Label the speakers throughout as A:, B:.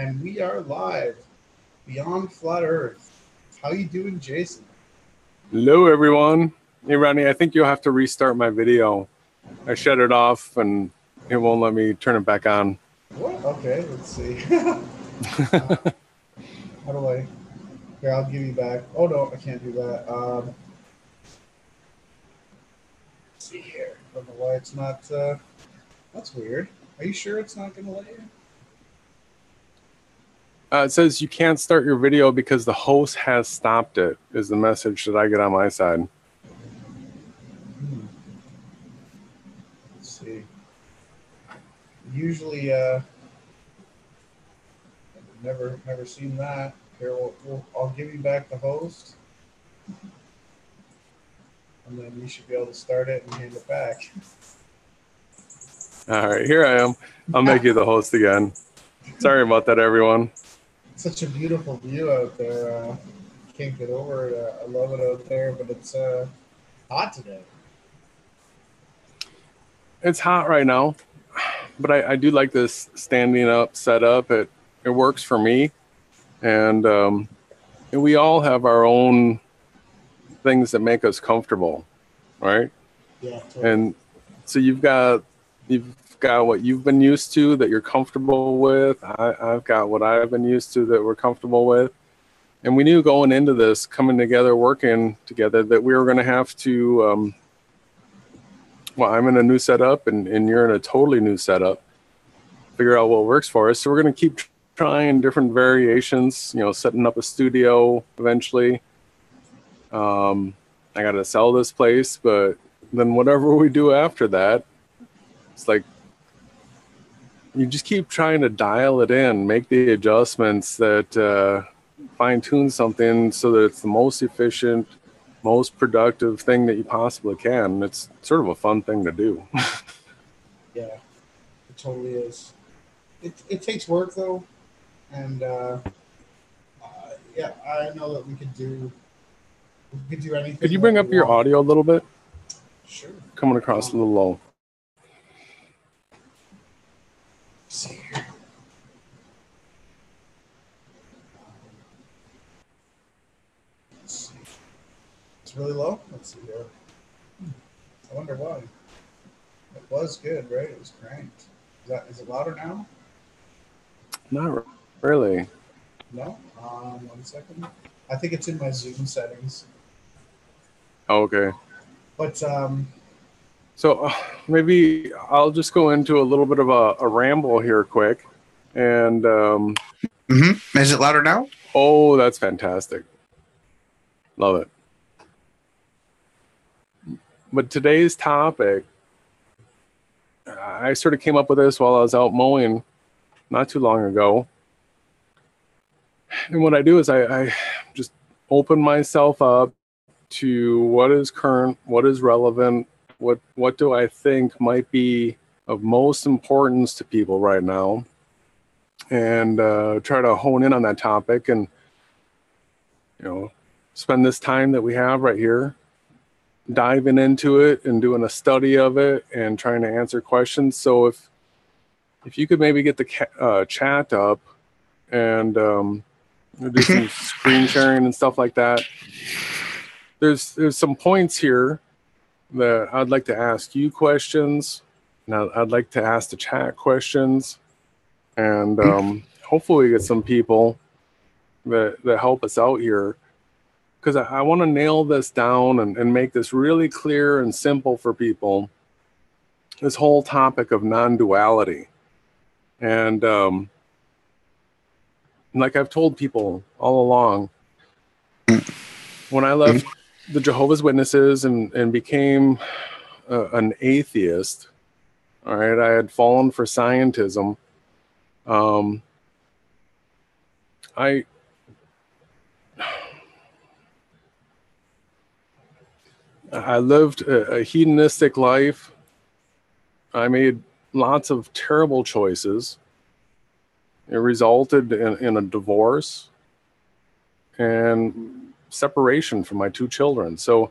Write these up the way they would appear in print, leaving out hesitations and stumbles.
A: And we are live beyond flat Earth. How you doing, Jason?
B: Hello, everyone. Hey, Ronnie, I think you'll have to restart my video. I shut it off, and it won't let me turn it back on.
A: What? Okay, let's see. How do I... Here, I'll give you back. Oh, no, I can't do that. Let's see here. I don't know why it's not... That's weird. Are you sure it's not going to let you?
B: It says you can't start your video because the host has stopped it, is the message that I get on my side.
A: Let's see. Usually, I've never seen that. Here, I'll give you back the host. And then you should be able to start it and hand it back.
B: All right, here I am. I'll make you the host again. Sorry about that, everyone.
A: Such a beautiful view out there. Can't get over it. I love it out there, but it's hot today.
B: It's hot right now, but I do like this standing up setup. It works for me, and we all have our own things that make us comfortable, right?
A: Yeah. Totally.
B: And so you've got what you've been used to that you're comfortable with. I've got what I've been used to that we're comfortable with. And we knew going into this, coming together, working together, that we were going to have to, well, I'm in a new setup and you're in a totally new setup, figure out what works for us. So we're going to keep trying different variations, setting up a studio eventually. I got to sell this place, but then whatever we do after that, it's like, you just keep trying to dial it in, make the adjustments that fine tune something so that it's the most efficient, most productive thing that you possibly can. It's sort of a fun thing to do.
A: Yeah, it totally is. It takes work though. And yeah, I know that we could do anything.
B: Could you bring up your audio a little bit?
A: Sure.
B: Coming across a little low.
A: See here. Let's see. It's really low. Let's see here. I wonder why. It was good, right? It was cranked. Is it louder now?
B: Not really.
A: No. 1 second. I think it's in my Zoom settings.
B: Oh, okay.
A: But
B: so maybe I'll just go into a little bit of a ramble here quick. And
C: Is it louder now?
B: Oh, that's fantastic. Love it. But today's topic, I sort of came up with this while I was out mowing not too long ago. And what I do is I just open myself up to what is current, what is relevant, what do I think might be of most importance to people right now, and try to hone in on that topic and spend this time that we have right here diving into it and doing a study of it and trying to answer questions. So if you could maybe get the chat up and do some screen sharing and stuff like that. There's some points here that I'd like to ask you questions, and I'd like to ask the chat questions, and hopefully we get some people that help us out here, because I want to nail this down and make this really clear and simple for people, this whole topic of non-duality. And like I've told people all along, when I left the Jehovah's Witnesses and became an atheist, all right, I had fallen for scientism. I lived a hedonistic life. I made lots of terrible choices. It resulted in a divorce and separation from my 2 children. So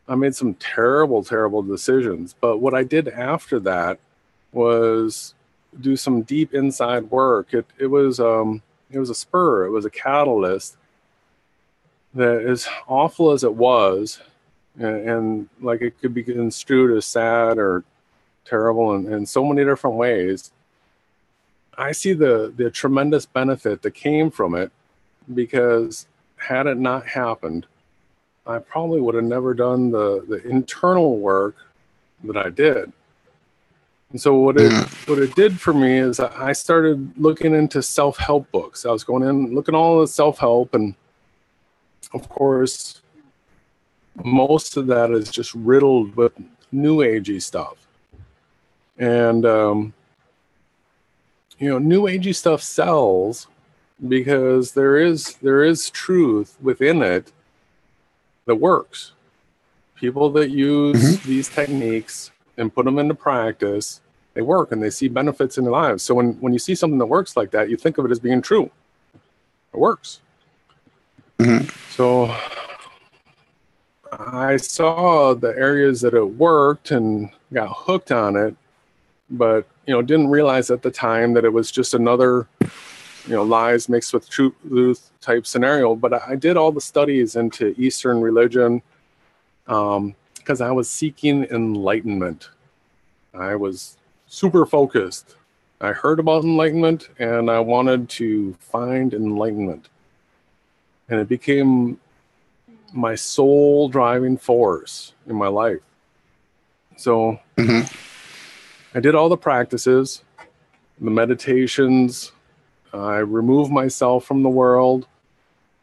B: I made some terrible, terrible decisions. But what I did after that was do some deep inside work. It was a spur. It was a catalyst that, as awful as it was, and like it could be construed as sad or terrible in so many different ways, I see the tremendous benefit that came from it, because had it not happened, I probably would have never done the internal work that I did. And so what it did for me is I started looking into self-help books. I was going in, looking at all the self-help, and of course, most of that is just riddled with new agey stuff. And new agey stuff sells because there is truth within it that works. People that use these techniques and put them into practice, they work and they see benefits in their lives. So when you see something that works like that, you think of it as being true. It works. So I saw the areas that it worked and got hooked on it, but didn't realize at the time that it was just another lies mixed with truth type scenario. But I did all the studies into Eastern religion because I was seeking enlightenment. I was super focused. I heard about enlightenment and I wanted to find enlightenment. And it became my sole driving force in my life. So I did all the practices, the meditations. I removed myself from the world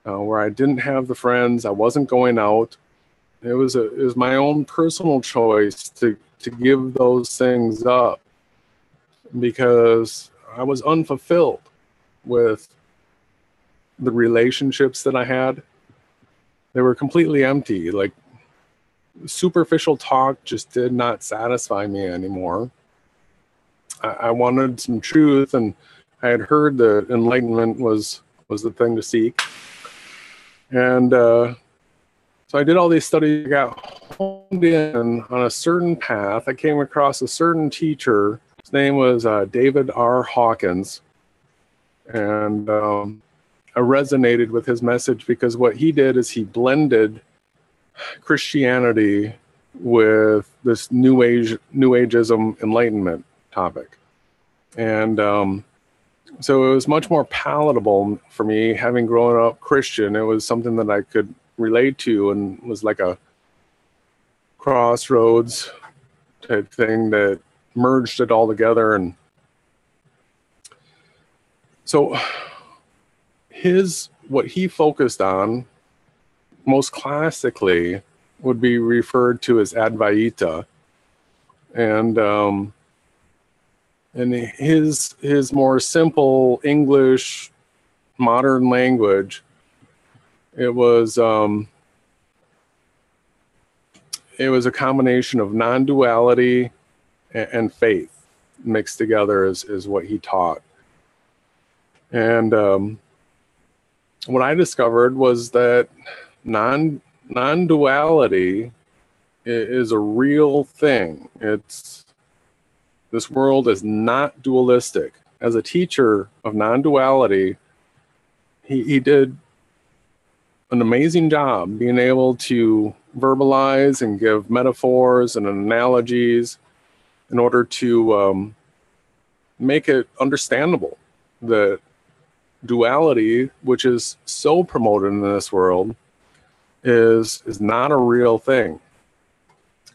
B: where I didn't have the friends. I wasn't going out. It was my own personal choice to give those things up because I was unfulfilled with the relationships that I had. They were completely empty. Like, superficial talk just did not satisfy me anymore. I wanted some truth, and I had heard that enlightenment was the thing to seek. And so I did all these studies. I got honed in on a certain path. I came across a certain teacher. His name was David R. Hawkins. And I resonated with his message because what he did is he blended Christianity with this New Ageism enlightenment topic. And so it was much more palatable for me, having grown up Christian. It was something that I could relate to and was like a crossroads type thing that merged it all together. And so what he focused on most classically would be referred to as Advaita. And his more simple English modern language, it was a combination of non-duality and faith mixed together is what he taught. And what I discovered was that non-duality is a real thing. This world is not dualistic. As a teacher of non-duality, he did an amazing job being able to verbalize and give metaphors and analogies in order to make it understandable that duality, which is so promoted in this world, is not a real thing.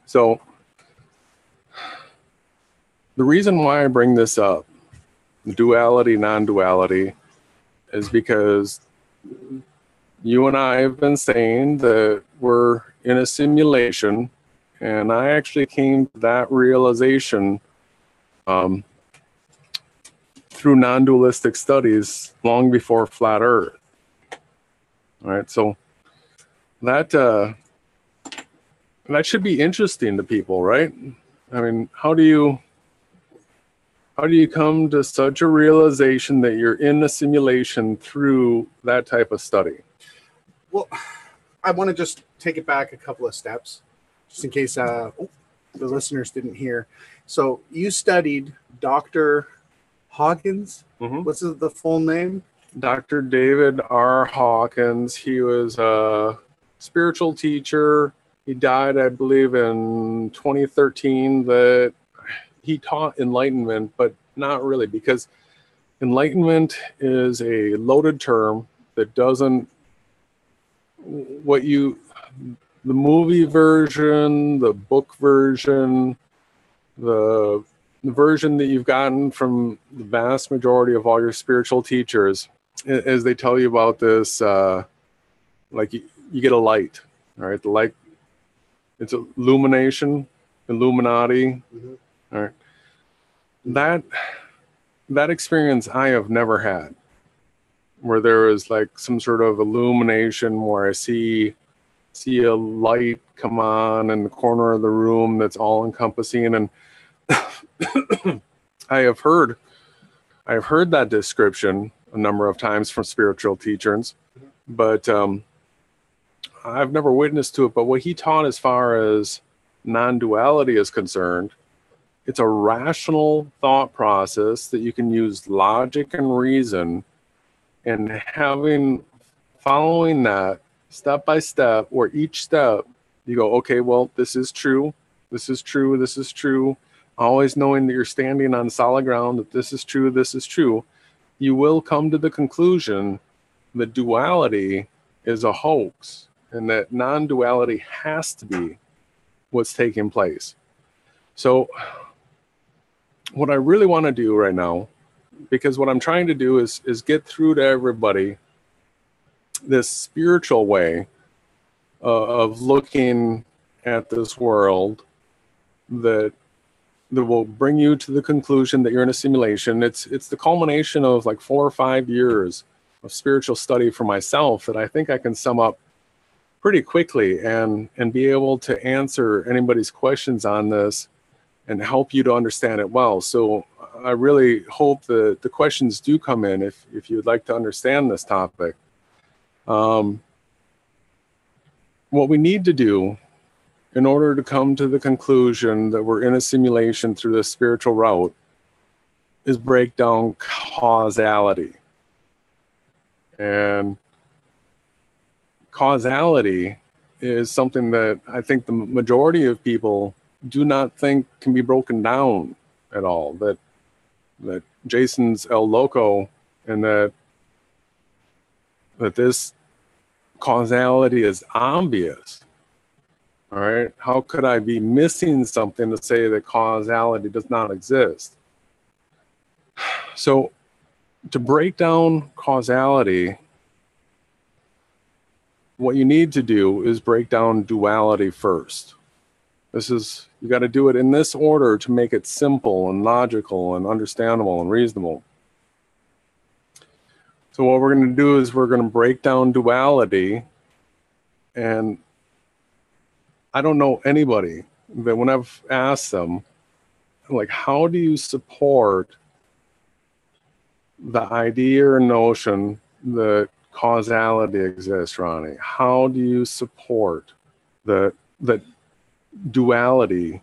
B: So the reason why I bring this up, duality, non-duality, is because you and I have been saying that we're in a simulation, and I actually came to that realization through non-dualistic studies long before flat Earth. All right, so that should be interesting to people, right? I mean, how do you come to such a realization that you're in a simulation through that type of study?
D: Well, I want to just take it back a couple of steps, just in case the listeners didn't hear. So you studied Dr. Hawkins?
B: Mhm.
D: What's the full name?
B: Dr. David R. Hawkins. He was a spiritual teacher. He died, I believe, in 2013. That he taught Enlightenment, but not really, because Enlightenment is a loaded term that doesn't, the movie version, the book version, the version that you've gotten from the vast majority of all your spiritual teachers, as they tell you about this, like you get a light, all right? The light, it's illumination, Illuminati, all right? That experience I have never had, where there is like some sort of illumination where I see a light come on in the corner of the room that's all encompassing. And I have heard that description a number of times from spiritual teachers, but I've never witnessed to it. But what he taught as far as non-duality is concerned, it's a rational thought process that you can use logic and reason, and following that step by step, where each step you go, okay, well, this is true, this is true, this is true, always knowing that you're standing on solid ground, that this is true, this is true, you will come to the conclusion that duality is a hoax and that non-duality has to be what's taking place. So what I really want to do right now, because what I'm trying to do is get through to everybody this spiritual way of looking at this world that will bring you to the conclusion that you're in a simulation. It's the culmination of like 4 or 5 years of spiritual study for myself that I think I can sum up pretty quickly and be able to answer anybody's questions on this and help you to understand it well. So I really hope that the questions do come in if you'd like to understand this topic. What we need to do in order to come to the conclusion that we're in a simulation through this spiritual route is break down causality. And causality is something that I think the majority of people do not think can be broken down at all. That Jason's El Loco, and that this causality is obvious. All right, how could I be missing something to say that causality does not exist? So to break down causality, what you need to do is break down duality first. You got to do it in this order to make it simple and logical and understandable and reasonable. So what we're going to do is we're going to break down duality. And I don't know anybody that when I've asked them, like, how do you support the idea or notion that causality exists, Ronnie? How do you support that duality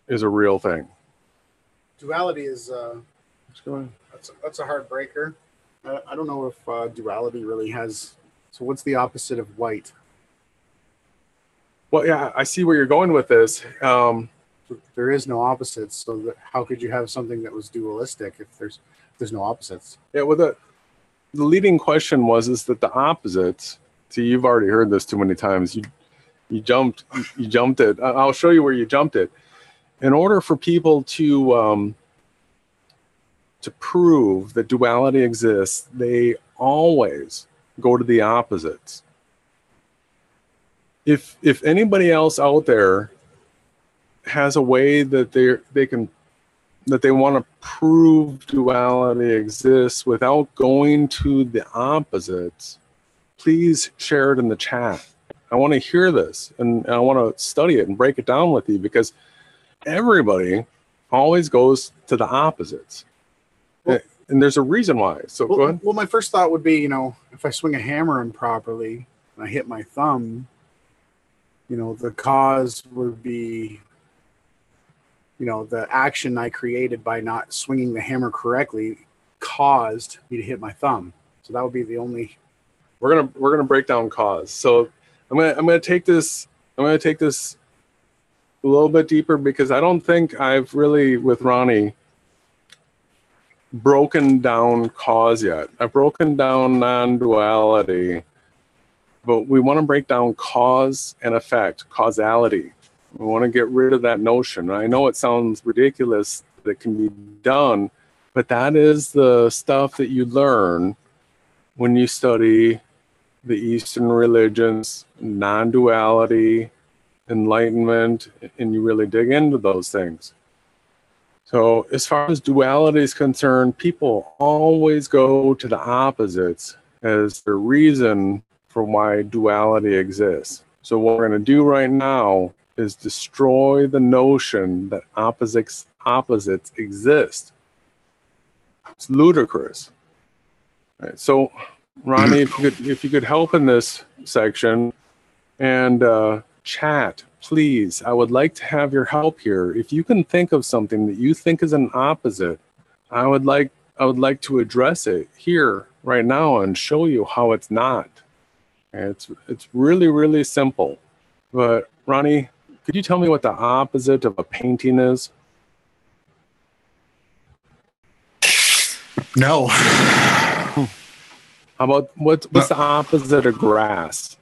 B: is a real thing?
D: Duality is
B: Go ahead.
D: that's a hard breaker. I don't know if duality really has. So what's the opposite of white?
B: Well, yeah, I see where you're going with this.
D: There is no opposites. So how could you have something that was dualistic if there's no opposites?
B: Yeah, well, the leading question is that the opposites. See, you've already heard this too many times. You jumped it. I'll show you where you jumped it. In order for people to prove that duality exists, they always go to the opposites. If anybody else out there has a way that they want to prove duality exists without going to the opposites, please share it in the chat. I want to hear this, and I want to study it and break it down with you, because everybody always goes to the opposites. Well, and there's a reason why. So go ahead.
D: Well, my first thought would be, if I swing a hammer improperly and I hit my thumb, the cause would be you know, the action I created by not swinging the hammer correctly caused me to hit my thumb. So that would be the only.
B: We're gonna break down cause. So I'm gonna take this a little bit deeper, because I don't think I've really, with Ronnie, broken down cause yet. I've broken down non-duality, but we want to break down cause and effect, causality. We want to get rid of that notion. I know it sounds ridiculous that it can be done, but that is the stuff that you learn when you study the Eastern religions, non-duality, enlightenment, and you really dig into those things. So as far as duality is concerned, people always go to the opposites as the reason for why duality exists. So what we're going to do right now is destroy the notion that opposites exist. It's ludicrous. All right, so Ronnie, if you could help in this section, and chat, please. I would like to have your help here. If you can think of something that you think is an opposite, I would like to address it here right now and show you how it's not. And it's really, really simple. But Ronnie, could you tell me what the opposite of a painting is?
C: No.
B: How about what's the opposite of grass?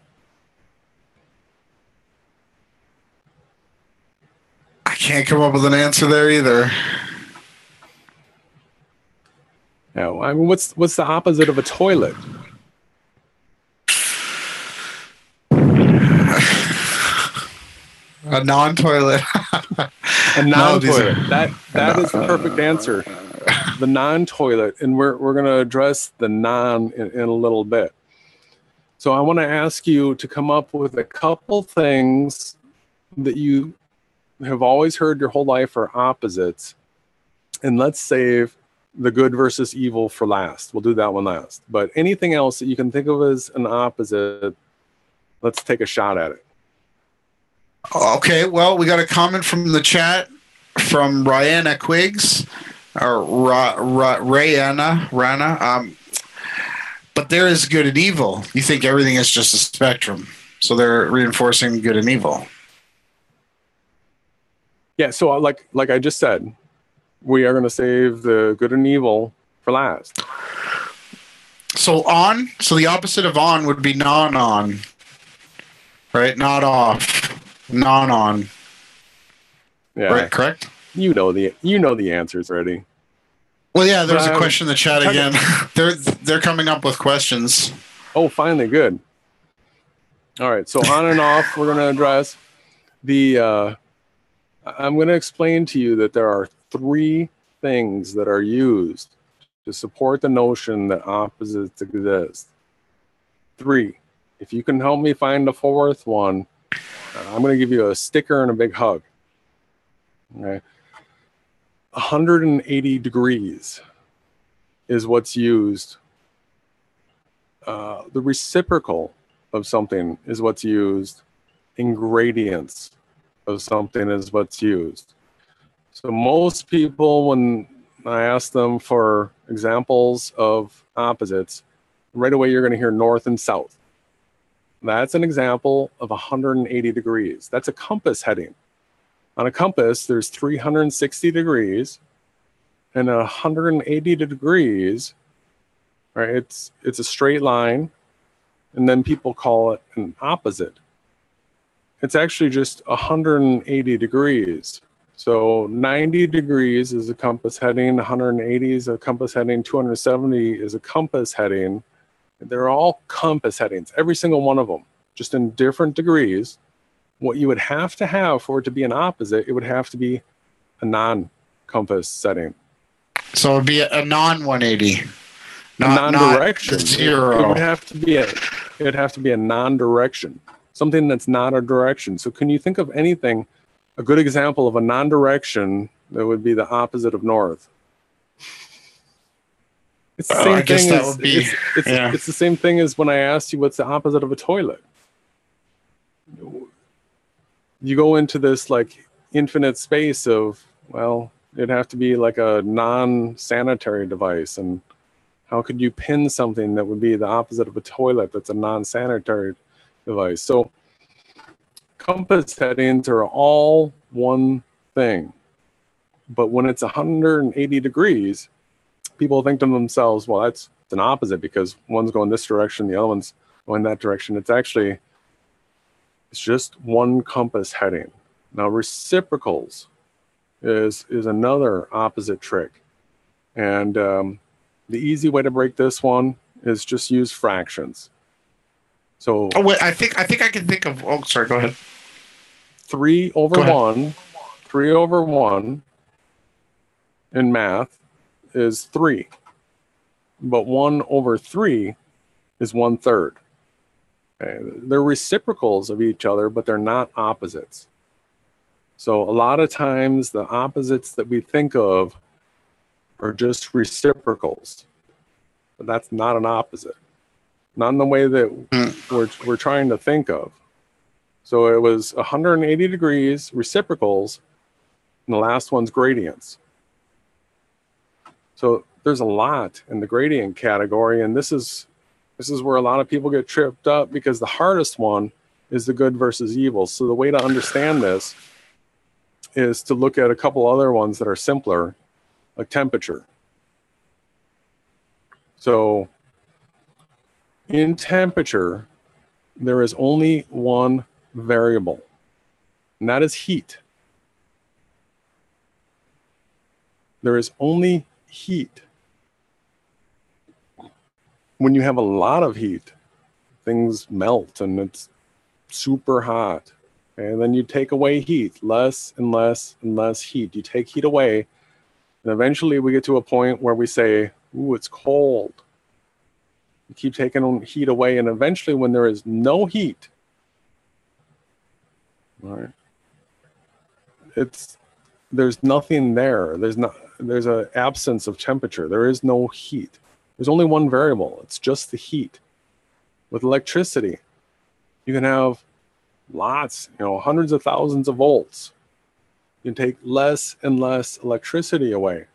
C: I can't come up with an answer there either.
B: No, I mean, what's the opposite of a toilet?
C: A non-toilet.
B: A non-toilet. That is the perfect answer. The non-toilet, and we're going to address the non in a little bit. So I want to ask you to come up with a couple things that you have always heard your whole life are opposites, and let's save the good versus evil for last. We'll do that one last. But anything else that you can think of as an opposite, let's take a shot at it.
C: Okay, well, we got a comment from the chat from Rihanna Quiggs, or Rana. But there is good and evil. You think everything is just a spectrum. So they're reinforcing good and evil.
B: Yeah, so like I just said, we are going to save the good and evil for last.
C: So on, so the opposite of on would be non-on, right? Not off, non-on.
B: Yeah,
C: right, correct?
B: You know the answers already.
C: Well, yeah, there's a question in the chat again. They're coming up with questions.
B: Oh, finally, good. All right, so on and off, we're going to address the. I'm going to explain to you that there are 3 things that are used to support the notion that opposites exist. 3. If you can help me find the 4th one, I'm going to give you a sticker and a big hug. Okay. 180 degrees is what's used. The reciprocal of something is what's used. Ingredients of something is what's used. So most people, when I ask them for examples of opposites, right away you're going to hear north and south. That's an example of 180 degrees. That's a compass heading. On a compass, there's 360 degrees, and 180 degrees, right? It's a straight line, and then people call it an opposite. It's actually just 180 degrees. So 90 degrees is a compass heading, 180 is a compass heading, 270 is a compass heading. They're all compass headings, every single one of them, just in different degrees. What you would have to have for it to be an opposite, it would have to be a non-compass setting.
C: So it would be a non-180.
B: Non-direction.
C: Not 0.
B: It would have to be a non-direction. Something that's not a direction. So can you think of anything, a good example of a non-direction that would be the opposite of north? It's the same thing as it's the same thing as when I asked you what's the opposite of a toilet. You go into this like infinite space of Well, it'd have to be like a non-sanitary device. And how could you pin something that would be the opposite of a toilet that's a non-sanitary device? So compass headings are all one thing. But when it's 180 degrees, people think to themselves, well, that's an opposite because one's going this direction, the other one's going that direction. It's just one compass heading. Now, reciprocals is another opposite trick. And the easy way to break this one is just use fractions. So,
C: oh wait, I think I can think of. Oh, sorry. Go ahead.
B: 3 over 1, 3 over 1 in math is 3, but 1 over 3 is 1/3. Okay. They're reciprocals of each other, but they're not opposites. So a lot of times the opposites that we think of are just reciprocals, but that's not an opposite, not in the way that we're trying to think of. So it was 180 degrees reciprocals, and the last one's gradients. So there's a lot in the gradient category, and this is where a lot of people get tripped up because the hardest one is the good versus evil. So the way to understand this is to look at a couple other ones that are simpler, like temperature. So in temperature, there is only one variable, and that is heat. There is only heat. When you have a lot of heat, things melt and it's super hot. And then you take away heat, less and less and less heat. You take heat away, and eventually we get to a point where we say, ooh, it's cold. You keep taking heat away, and eventually when there is no heat, all right, there's nothing there. There's an absence of temperature. There is no heat. There's only one variable. It's just the heat. With electricity, you can have lots, hundreds of thousands of volts. You can take less and less electricity away.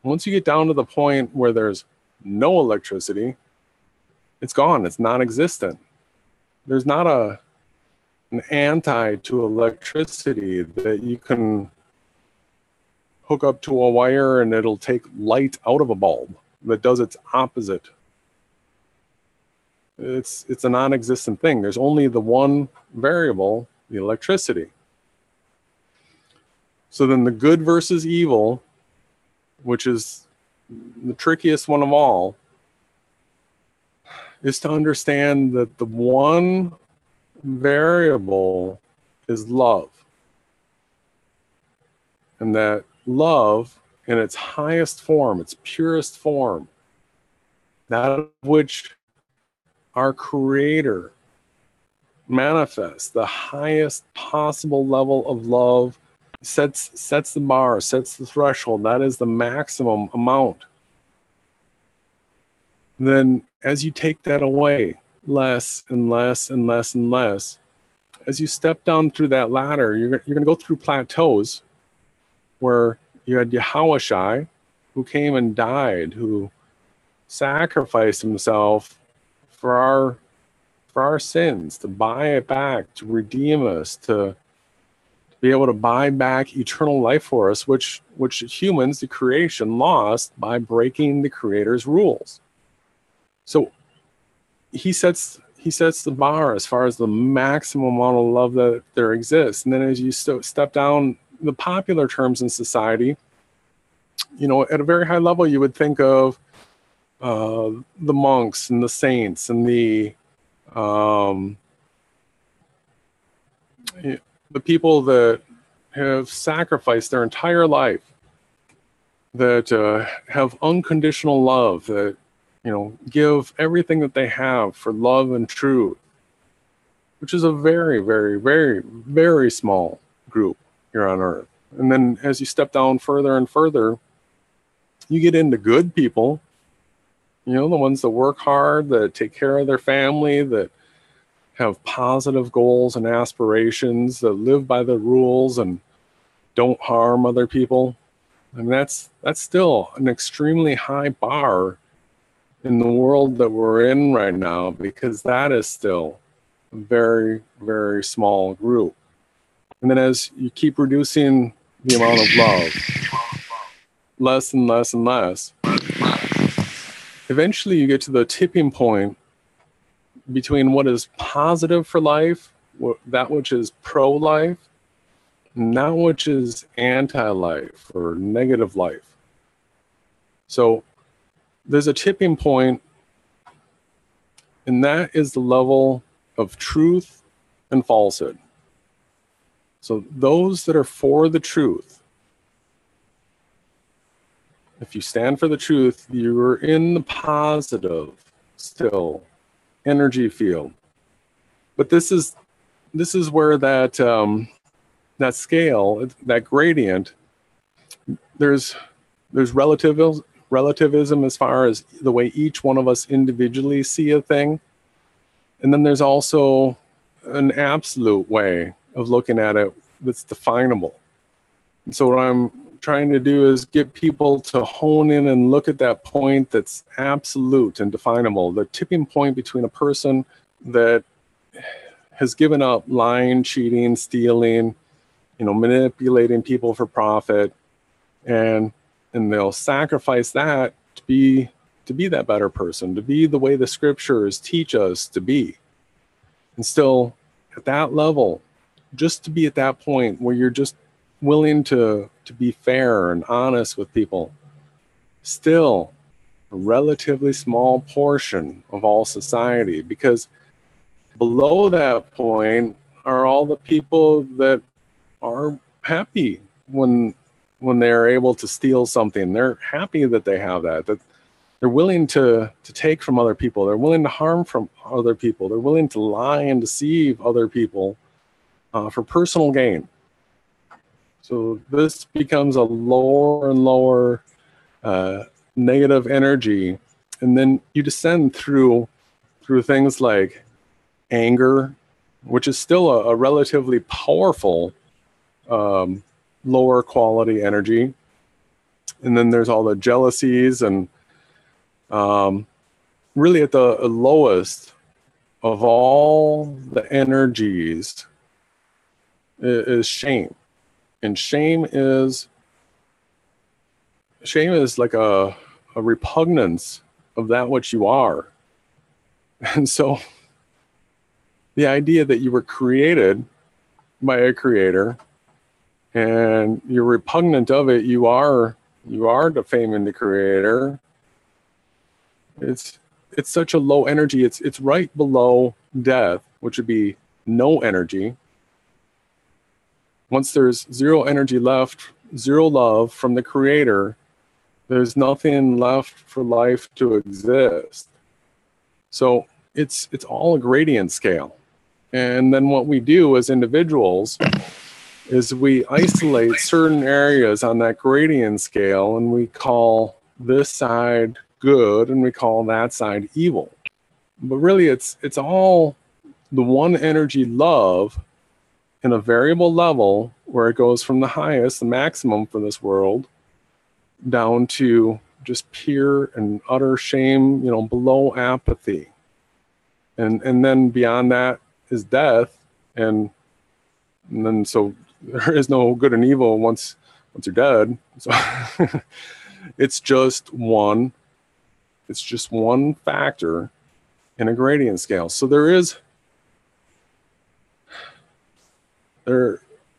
B: Once you get down to the point where there's no electricity, it's gone. It's non-existent. There's not an anti to electricity that you can hook up to a wire and it'll take light out of a bulb that does its opposite. It's a non-existent thing. There's only the one variable, the electricity. So then the good versus evil, which is the trickiest one of all, is to understand that the one variable is love. And that love in its highest form, its purest form, that of which our Creator manifests, the highest possible level of love, sets the bar, sets the threshold. That is the maximum amount. Then as you take that away, less and less and less and less, as you step down through that ladder, you're going to go through plateaus where you had Yahushai, who came and died, who sacrificed himself for our sins, to buy it back, to redeem us, to be able to buy back eternal life for us, which humans, the creation, lost by breaking the Creator's rules. So he sets the bar as far as the maximum amount of love that there exists. And then as you step down the popular terms in society, at a very high level, you would think of the monks and the saints and the people that have sacrificed their entire life, that have unconditional love, that give everything that they have for love and truth, which is a very, very, very, very small group here on Earth. And then as you step down further and further, you get into good people, the ones that work hard, that take care of their family, that have positive goals and aspirations, that live by the rules and don't harm other people. And that's still an extremely high bar in the world that we're in right now, because that is still a very, very small group. And then as you keep reducing the amount of love, less and less and less, eventually you get to the tipping point between what is positive for life, that which is pro-life, and that which is anti-life or negative life. So there's a tipping point, and that is the level of truth and falsehood. So those that are for the truth, if you stand for the truth, you're in the positive still energy field. But this is where that that scale, that gradient, there's relativism as far as the way each one of us individually see a thing, and then there's also an absolute way of looking at it that's definable. And so what I'm trying to do is get people to hone in and look at that point that's absolute and definable, the tipping point between a person that has given up lying, cheating, stealing, manipulating people for profit, and they'll sacrifice that to be that better person, to be the way the scriptures teach us to be. And still at that level, just to be at that point where you're just willing to be fair and honest with people, still a relatively small portion of all society, because below that point are all the people that are happy when they're able to steal something. They're happy that they have that they're willing to take from other people. They're willing to harm from other people. They're willing to lie and deceive other people for personal gain. So this becomes a lower and lower negative energy, and then you descend through things like anger, which is still a relatively powerful lower quality energy. And then there's all the jealousies, and really at the lowest of all the energies is shame. And shame is like a repugnance of that which you are. And so the idea that you were created by a creator and you're repugnant of it, you are defaming the creator. It's such a low energy. It's right below death, which would be no energy. Once there's zero energy left, zero love from the creator, there's nothing left for life to exist. So it's all a gradient scale. And then what we do as individuals is we isolate certain areas on that gradient scale, and we call this side good and we call that side evil. But really it's all the one energy love in a variable level, where it goes from the highest, the maximum for this world, down to just pure and utter shame, below apathy. And then beyond that is death, and then so there is no good and evil once you're dead. So it's just one factor in a gradient scale. So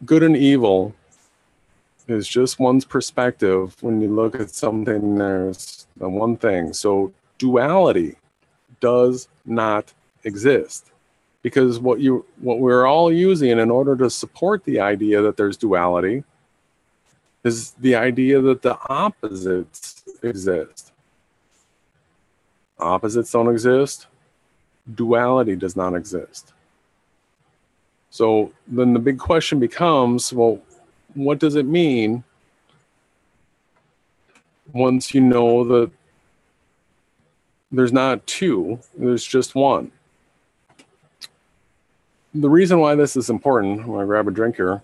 B: good and evil is just one's perspective. When you look at something, there's the one thing. So duality does not exist, because what we're all using in order to support the idea that there's duality is the idea that the opposites exist. Opposites don't exist. Duality does not exist. So then the big question becomes, well, what does it mean once you know that there's not two, there's just one? The reason why this is important, I'm going to grab a drink here,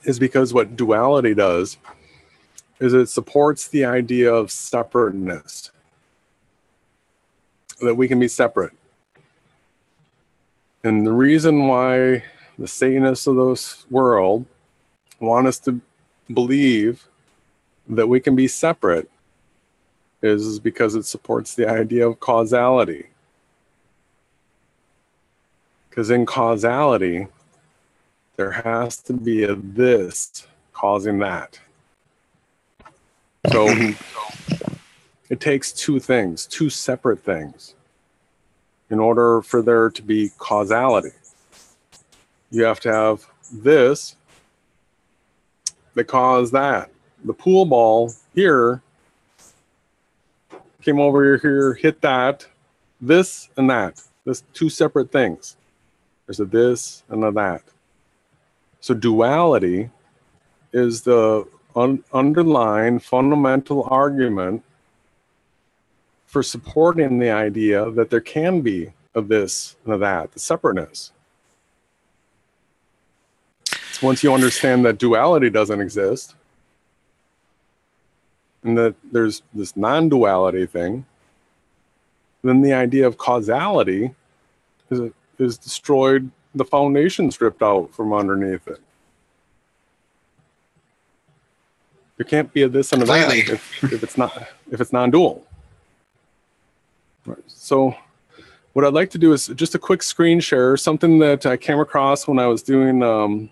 B: is because what duality does is it supports the idea of separateness, that we can be separate. And the reason why the Satanists of this world want us to believe that we can be separate is because it supports the idea of causality. Because in causality, there has to be a this causing that. So it takes two things, two separate things, in order for there to be causality. You have to have this that caused that. The pool ball here came over here, hit that, this and that. This two separate things. There's a this and a that. So duality is the underlying fundamental argument for supporting the idea that there can be a this and a that, the separateness. Once you understand that duality doesn't exist, and that there's this non-duality thing, then the idea of causality is destroyed, the foundation stripped out from underneath it. There can't be a this and a that if it's non-dual. Right. So what I'd like to do is just a quick screen share, something that I came across when I was doing the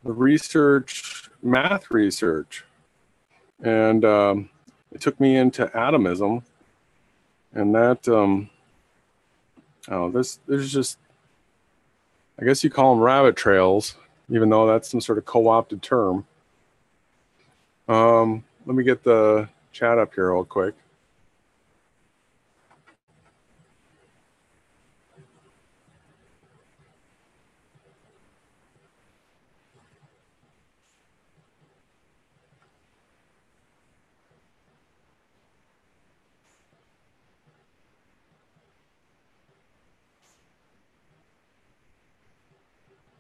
B: research, math research, and it took me into atomism, and that there's just, I guess you call them rabbit trails, even though that's some sort of co-opted term. Let me get the chat up here real quick.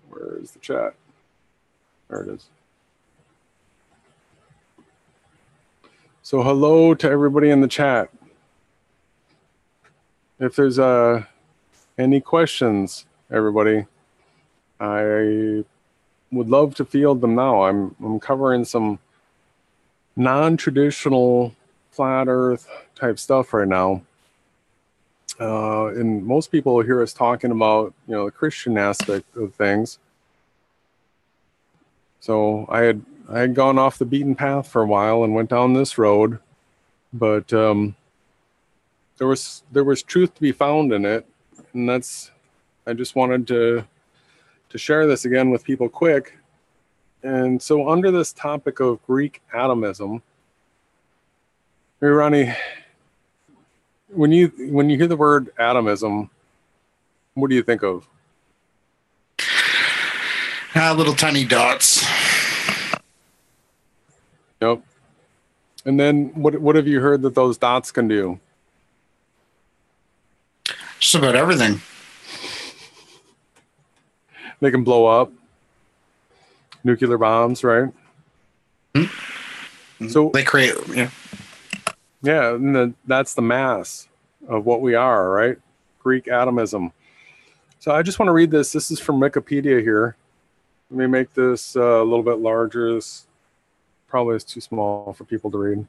B: Where is the chat? There it is. So hello to everybody in the chat. If there's any questions, everybody, I would love to field them now. I'm covering some non-traditional flat earth type stuff right now. And most people will hear us talking about, the Christian aspect of things. So I had gone off the beaten path for a while and went down this road, but there was truth to be found in it, and I just wanted to share this again with people quick. And so under this topic of Greek atomism, hey Ronnie, when you hear the word atomism, what do you think of?
C: Little tiny dots.
B: Yep. And then what have you heard that those dots can do?
C: Just about everything.
B: They can blow up. Nuclear bombs, right?
C: Mm-hmm.
B: So
C: they create, yeah.
B: Yeah, and that's the mass of what we are, right? Greek atomism. So I just want to read this. This is from Wikipedia here. Let me make this a little bit larger. This probably is too small for people to read.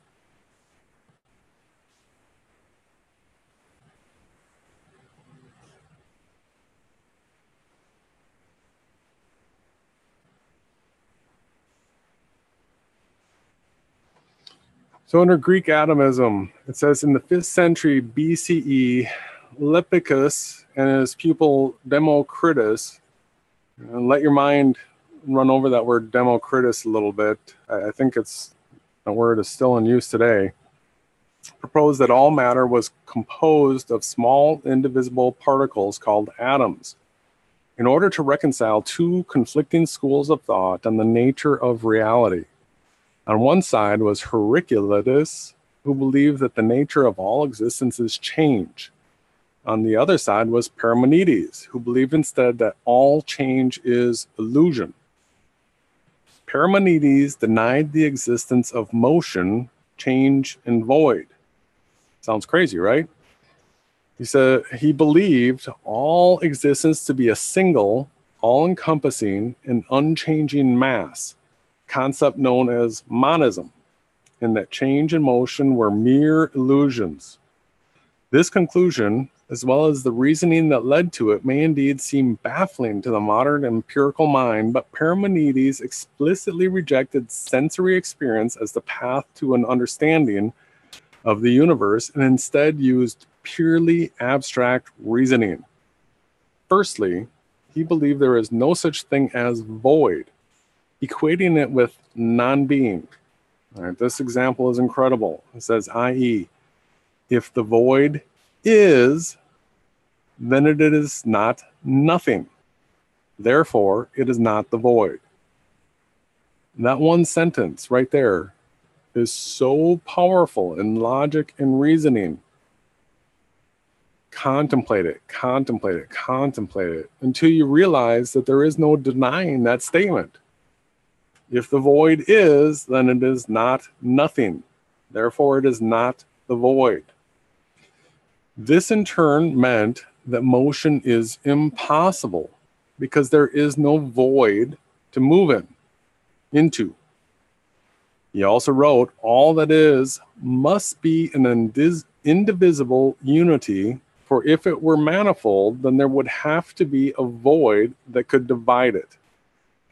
B: So under Greek atomism, it says in the 5th century BCE, Lepicus and his pupil Democritus, and let your mind run over that word Democritus a little bit. I think it's a word is still in use today. Proposed that all matter was composed of small indivisible particles called atoms in order to reconcile two conflicting schools of thought on the nature of reality. On one side was Heraclitus, who believed that the nature of all existence is change. On the other side was Parmenides, who believed instead that all change is illusion. Parmenides denied the existence of motion, change, and void. Sounds crazy, right? He said he believed all existence to be a single, all-encompassing, and unchanging mass, concept known as monism, and that change and motion were mere illusions. This conclusion, as well as the reasoning that led to it, may indeed seem baffling to the modern empirical mind, but Parmenides explicitly rejected sensory experience as the path to an understanding of the universe and instead used purely abstract reasoning. Firstly, he believed there is no such thing as void, equating it with non-being. All right, this example is incredible. It says, i.e., if the void is, then it is not nothing. Therefore, it is not the void. That one sentence right there is so powerful in logic and reasoning. Contemplate it, contemplate it, contemplate it, until you realize that there is no denying that statement. If the void is, then it is not nothing. Therefore, it is not the void. This in turn meant that motion is impossible because there is no void to move into. He also wrote, all that is must be an indivisible unity, for if it were manifold, then there would have to be a void that could divide it.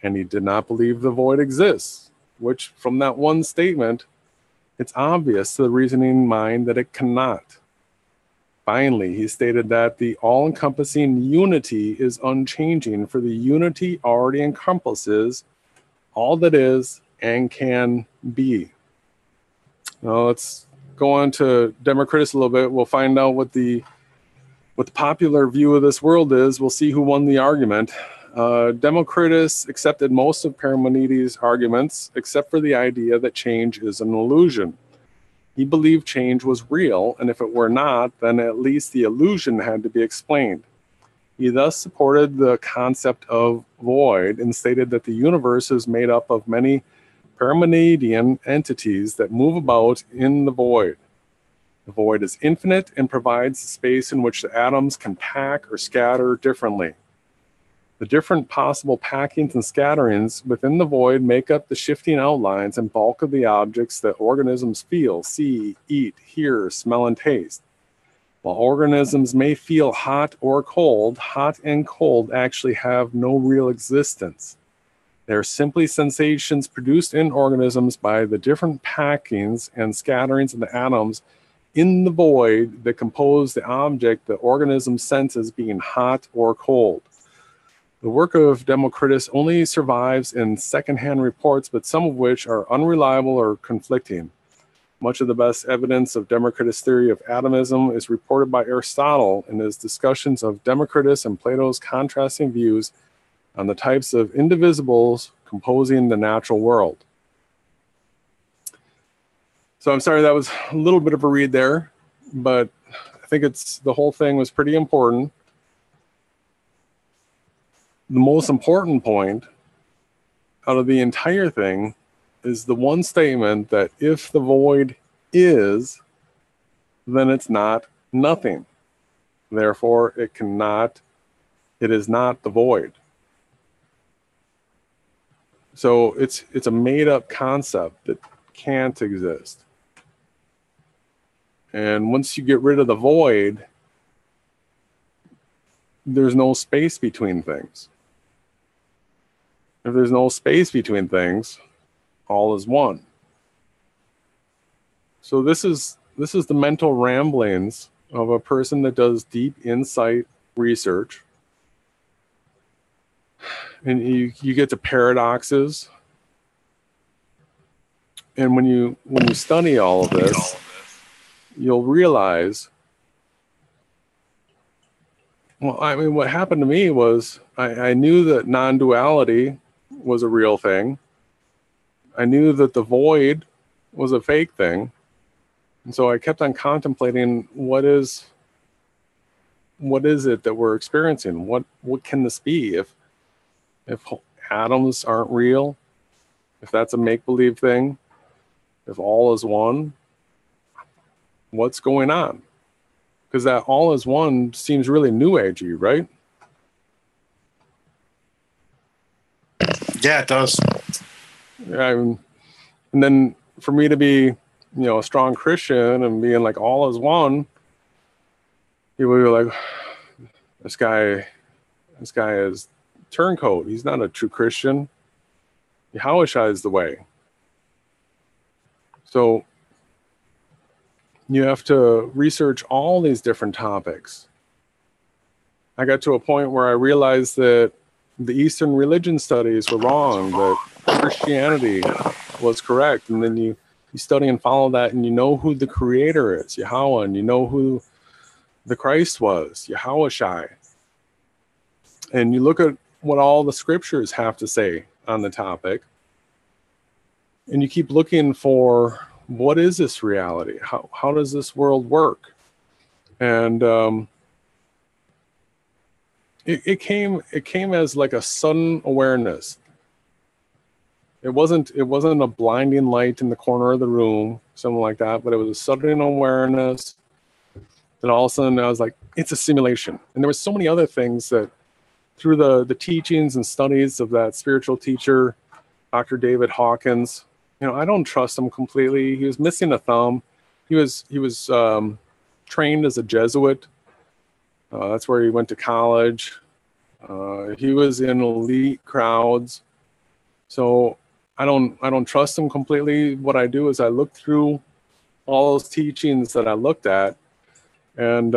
B: And he did not believe the void exists, which from that one statement, it's obvious to the reasoning mind that it cannot. Finally, he stated that the all-encompassing unity is unchanging, for the unity already encompasses all that is and can be. Now let's go on to Democritus a little bit. We'll find out what the popular view of this world is. We'll see who won the argument. Democritus accepted most of Parmenides' arguments, except for the idea that change is an illusion. He believed change was real, and if it were not, then at least the illusion had to be explained. He thus supported the concept of void and stated that the universe is made up of many Parmenidean entities that move about in the void. The void is infinite and provides a space in which the atoms can pack or scatter differently. The different possible packings and scatterings within the void make up the shifting outlines and bulk of the objects that organisms feel, see, eat, hear, smell, and taste. While organisms may feel hot or cold, hot and cold actually have no real existence. They are simply sensations produced in organisms by the different packings and scatterings of the atoms in the void that compose the object the organism senses being hot or cold. The work of Democritus only survives in secondhand reports, but some of which are unreliable or conflicting. Much of the best evidence of Democritus' theory of atomism is reported by Aristotle in his discussions of Democritus and Plato's contrasting views on the types of indivisibles composing the natural world. So I'm sorry that was a little bit of a read there, but I think the whole thing was pretty important. The most important point out of the entire thing is the one statement that if the void is, then it's not nothing. Therefore, it is not the void. So it's a made-up concept that can't exist. And once you get rid of the void, there's no space between things. If there's no space between things, all is one. So this is the mental ramblings of a person that does deep insight research. And you get to paradoxes. And when you study all of this, you'll realize, well, I mean, what happened to me was I knew that non-duality was a real thing. I knew that the void was a fake thing. And so I kept on contemplating what is what is it that we're experiencing? What can this be? If atoms aren't real, if that's a make-believe thing, if all is one, what's going on? Because that all is one seems really new agey, right?
C: Yeah, it does.
B: And then for me to be, a strong Christian and being like all is one, people were like, this guy is turncoat. He's not a true Christian. Yahushua is the way. So you have to research all these different topics. I got to a point where I realized that the Eastern religion studies were wrong, that Christianity was correct. And then you study and follow that, and you know who the creator is, Yahweh, and you know who the Christ was, Yahushua. And you look at what all the scriptures have to say on the topic, and you keep looking for, what is this reality? How does this world work? And it came as like a sudden awareness. It wasn't a blinding light in the corner of the room, something like that, but it was a sudden awareness that all of a sudden I was like, it's a simulation. And there was so many other things that through the teachings and studies of that spiritual teacher, Dr. David Hawkins, I don't trust him completely. He was missing a thumb. He was trained as a Jesuit. That's where he went to college. He was in elite crowds. So I don't trust him completely. What I do is I look through all those teachings that I looked at, and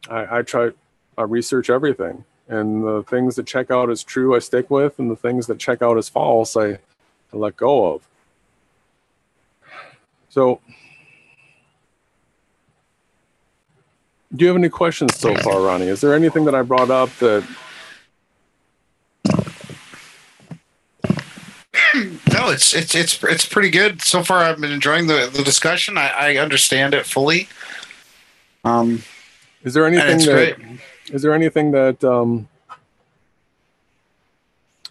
B: I research everything. And the things that check out as true, I stick with, and the things that check out as false, I let go of. So, do you have any questions so far, Ronnie? Is there anything that I brought up that...
C: No, it's pretty good so far. I've been enjoying the discussion. I understand it fully.
B: Is there anything
C: great.
B: Is there anything that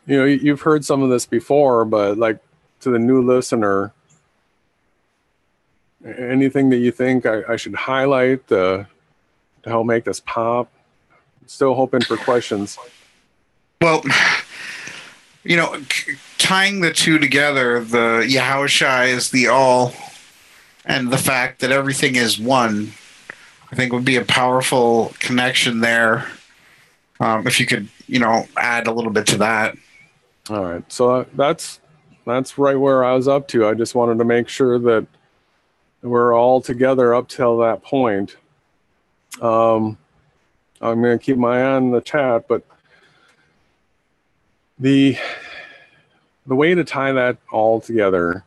B: you've heard some of this before, but like to the new listener, anything that you think I should highlight to help make this pop? Still hoping for questions.
C: Well, tying the two together, the Yahushua is the all, and the fact that everything is one, I think would be a powerful connection there. If you could, add a little bit to that.
B: All right. So that's right where I was up to. I just wanted to make sure that we're all together up till that point. I'm going to keep my eye on the chat, but the way to tie that all together,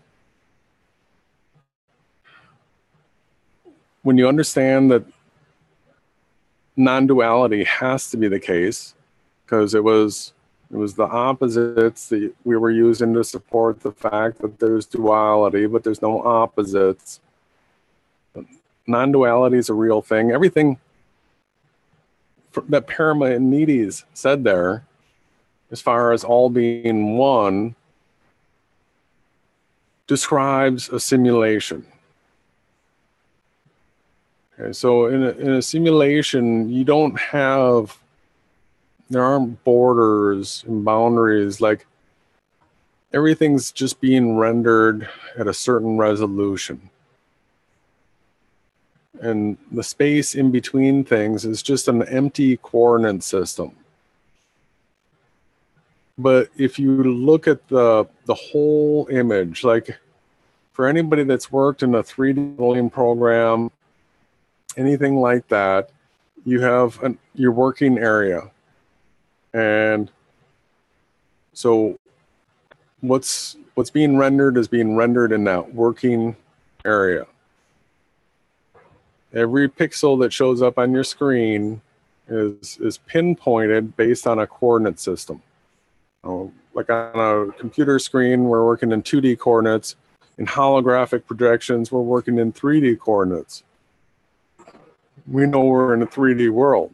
B: when you understand that non-duality has to be the case, because it was the opposites that we were using to support the fact that there's duality, but there's no opposites. Non-duality is a real thing. Everything that Parmenides said there, as far as all being one, describes a simulation. Okay, so in a simulation, there aren't borders and boundaries. Like, everything's just being rendered at a certain resolution. And the space in between things is just an empty coordinate system. But if you look at the whole image, like for anybody that's worked in a 3D modeling program, anything like that, you have your working area. And so what's being rendered is being rendered in that working area. Every pixel that shows up on your screen is pinpointed based on a coordinate system. Like on a computer screen, we're working in 2D coordinates. In holographic projections, we're working in 3D coordinates. we know we're in a 3D world.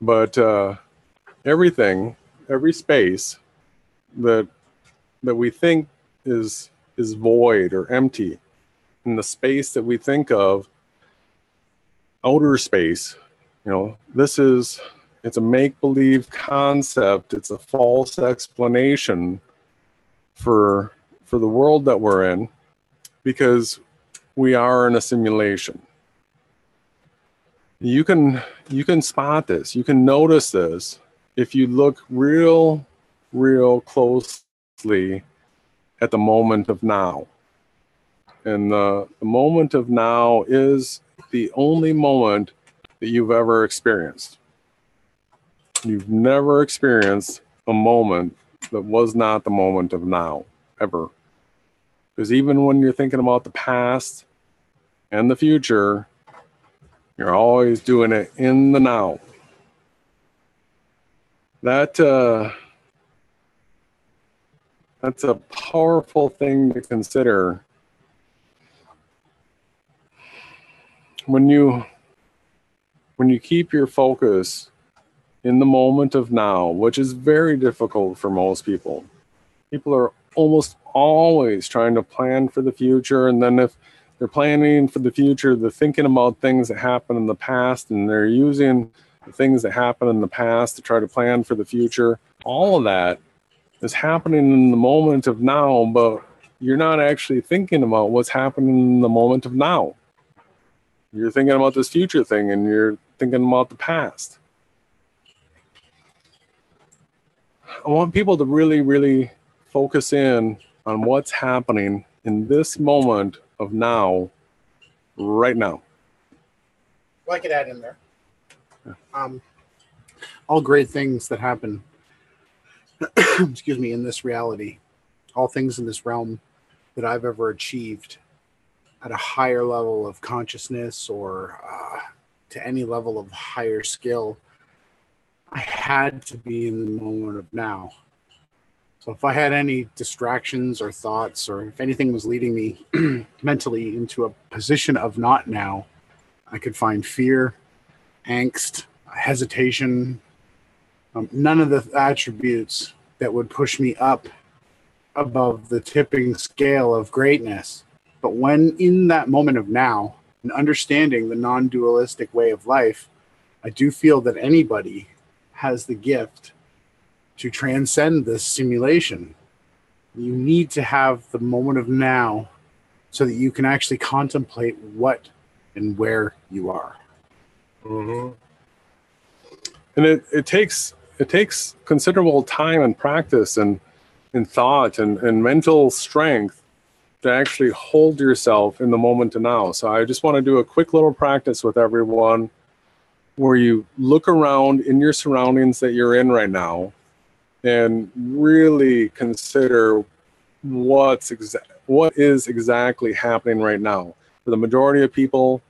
B: But everything, every space that we think is void or empty, and the space that we think of, outer space, you know, it's a make-believe concept. It's a false explanation for the world that we're in, because we are in a simulation. You can spot this. You can notice this if you look real closely at the moment of now. And the moment of now is the only moment that you've ever experienced. You've never experienced a moment that was not the moment of now, ever. Because even when you're thinking about the past and the future, you're always doing it in the now. That's a powerful thing to consider. When you keep your focus in the moment of now, which is very difficult for most people. People are almost always trying to plan for the future, and then if they're planning for the future, they're thinking about things that happened in the past, and they're using the things that happened in the past to try to plan for the future. All of that is happening in the moment of now, but you're not actually thinking about what's happening in the moment of now. You're thinking about this future thing, and you're thinking about the past. I want people to really focus in on what's happening in this moment of now, right now.
D: Well, I could add in there. All great things that happen, excuse me, in this reality, all things in this realm that I've ever achieved at a higher level of consciousness or to any level of higher skill, I had to be in the moment of now. So if I had any distractions or thoughts, or if anything was leading me mentally into a position of not now, I could find fear, angst, hesitation, none of the attributes that would push me up above the tipping scale of greatness. But when in that moment of now, and understanding the non-dualistic way of life, I do feel that anybody has the gift to transcend this simulation. You need to have the moment of now so that you can actually contemplate what and where you are.
B: Mm-hmm. And it takes considerable time and practice and thought and mental strength to actually hold yourself in the moment of now. So I just want to do a quick little practice with everyone where you look around in your surroundings that you're in right now and really consider what is exactly happening right now. For the majority of people,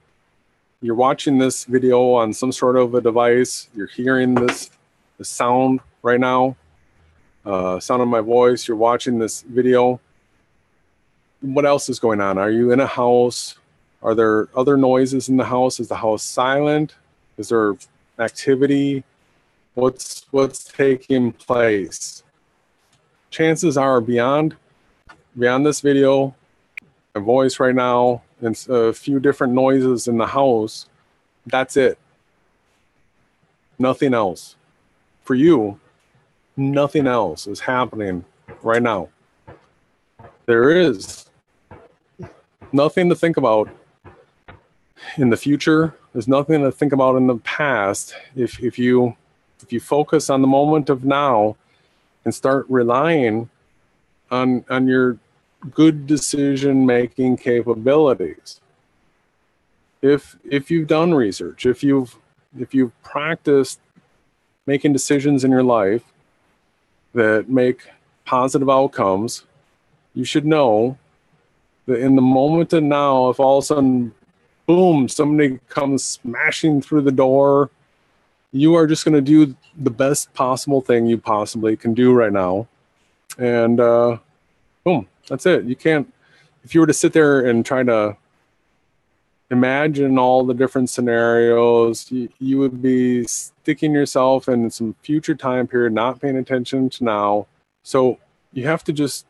B: you're watching this video on some sort of a device, you're hearing the sound right now, sound of my voice, you're watching this video. What else is going on? Are you in a house? Are there other noises in the house? Is the house silent? Is there activity? What's taking place? Chances are beyond this video, my voice right now, and a few different noises in the house, that's it. Nothing else. For you, nothing else is happening right now. There is nothing to think about in the future. There's nothing to think about in the past. If you focus on the moment of now and start relying on your good decision making capabilities. If you've done research, if you've practiced making decisions in your life that make positive outcomes, you should know that in the moment of now, if all of a sudden, boom, somebody comes smashing through the door, you are just going to do the best possible thing you possibly can do right now. And boom, that's it. You can't, if you were to sit there and try to imagine all the different scenarios. You would be sticking yourself in some future time period, not paying attention to now. So you have to just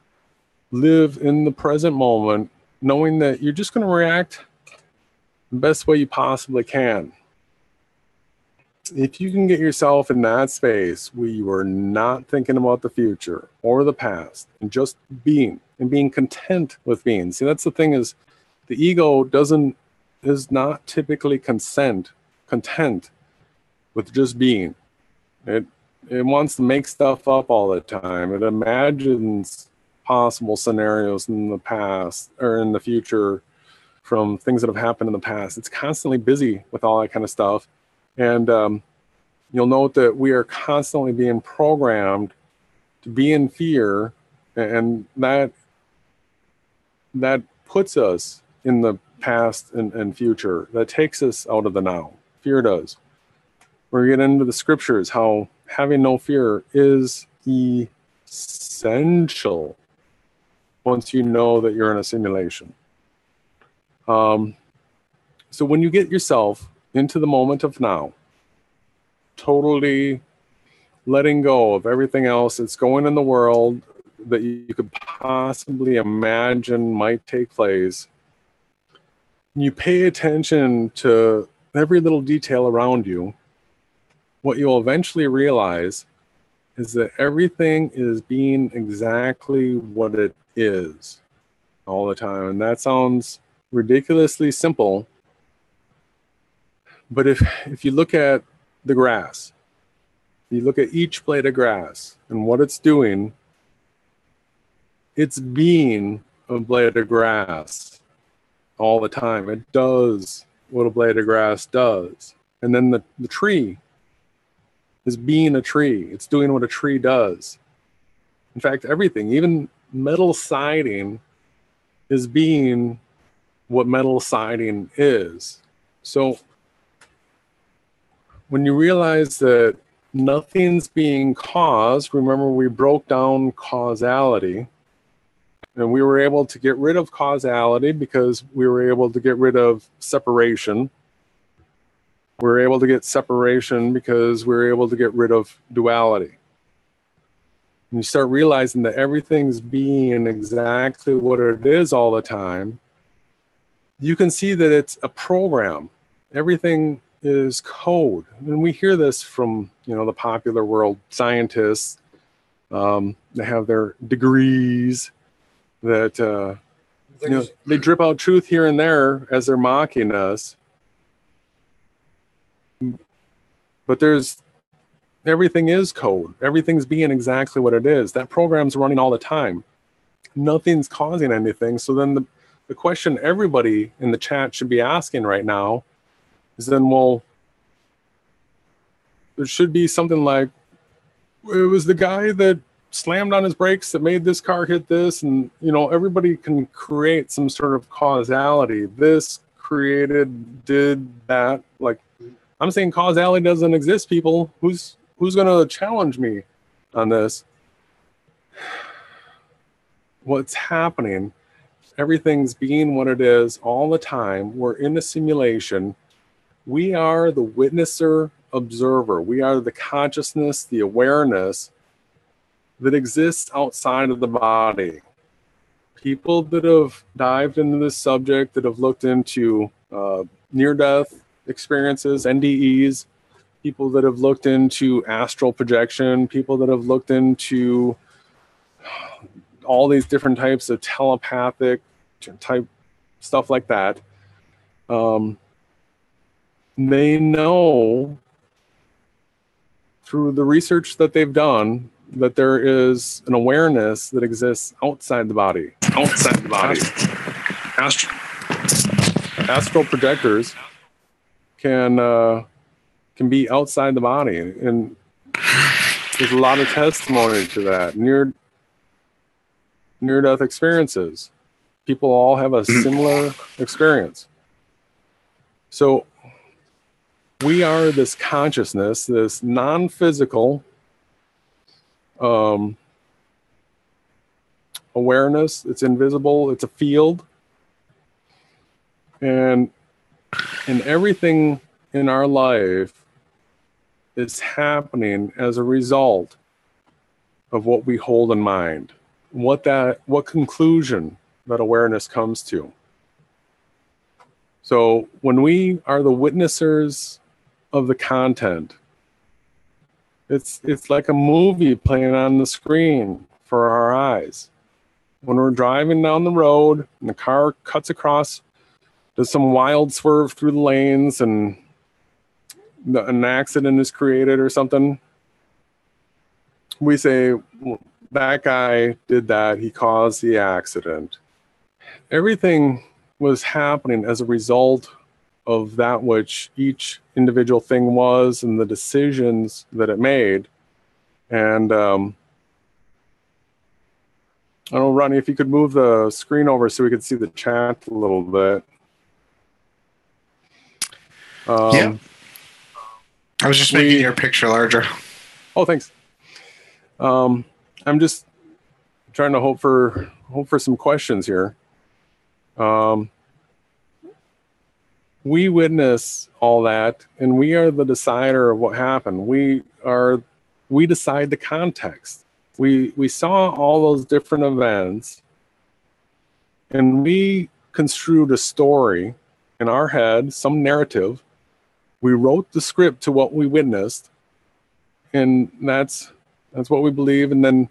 B: live in the present moment, knowing that you're just going to react the best way you possibly can. If you can get yourself in that space where you are not thinking about the future or the past and just being and being content with being. See, that's the thing, is the ego is not typically content with just being. It wants to make stuff up all the time. It imagines possible scenarios in the past or in the future from things that have happened in the past. It's constantly busy with all that kind of stuff. And you'll note that we are constantly being programmed to be in fear, and that puts us in the past and future. That takes us out of the now. Fear does. We get into the scriptures, how having no fear is essential once you know that you're in a simulation. So when you get yourself into the moment of now, totally letting go of everything else that's going in the world that you could possibly imagine might take place, you pay attention to every little detail around you, what you'll eventually realize is that everything is being exactly what it is all the time. And that sounds ridiculously simple, but if you look at the grass, you look at each blade of grass and what it's doing, it's being a blade of grass all the time. It does what a blade of grass does. And then the tree is being a tree. It's doing what a tree does. In fact, everything, even metal siding, is being what metal siding is. So when you realize that nothing's being caused, remember we broke down causality, and we were able to get rid of causality because we were able to get rid of separation. We were able to get separation because we were able to get rid of duality. And you start realizing that everything's being exactly what it is all the time. You can see that it's a program. Everything is code. And we hear this from, the popular world scientists. They have their degrees that, they drip out truth here and there as they're mocking us. But everything is code. Everything's being exactly what it is. That program's running all the time. Nothing's causing anything. So then the question everybody in the chat should be asking right now is then, well, there should be something like, it was the guy that slammed on his brakes that made this car hit this. And, everybody can create some sort of causality. This did that. Like, I'm saying causality doesn't exist, people. Who's going to challenge me on this? What's happening? Everything's being what it is all the time. We're in a simulation. We are the witnesser, observer. We are the consciousness, the awareness that exists outside of the body. People that have dived into this subject, that have looked into near-death experiences, NDEs, people that have looked into astral projection, people that have looked into all these different types of telepathic type stuff like that, they know through the research that they've done that there is an awareness that exists outside the body. Astral projectors can be outside the body, and there's a lot of testimony to that. Near-death experiences. People all have a similar experience. So we are this consciousness, this non-physical awareness. It's invisible. It's a field. And And everything in our life is happening as a result of what we hold in mind, what conclusion that awareness comes to. So when we are the witnessers of the content, it's like a movie playing on the screen for our eyes. When we're driving down the road and the car cuts across, does some wild swerve through the lanes, and an accident is created or something, we say, well, that guy did that, he caused the accident. Everything was happening as a result of that which each individual thing was and the decisions that it made. And I don't know, Ronnie, if you could move the screen over so we could see the chat a little bit.
C: Yeah. I was just making your picture larger.
B: Oh, thanks. I'm just trying to hope for some questions here. We witness all that, and we are the decider of what happened. We decide the context. We saw all those different events, and we construed a story in our head, some narrative. We wrote the script to what we witnessed, and that's what we believe. And then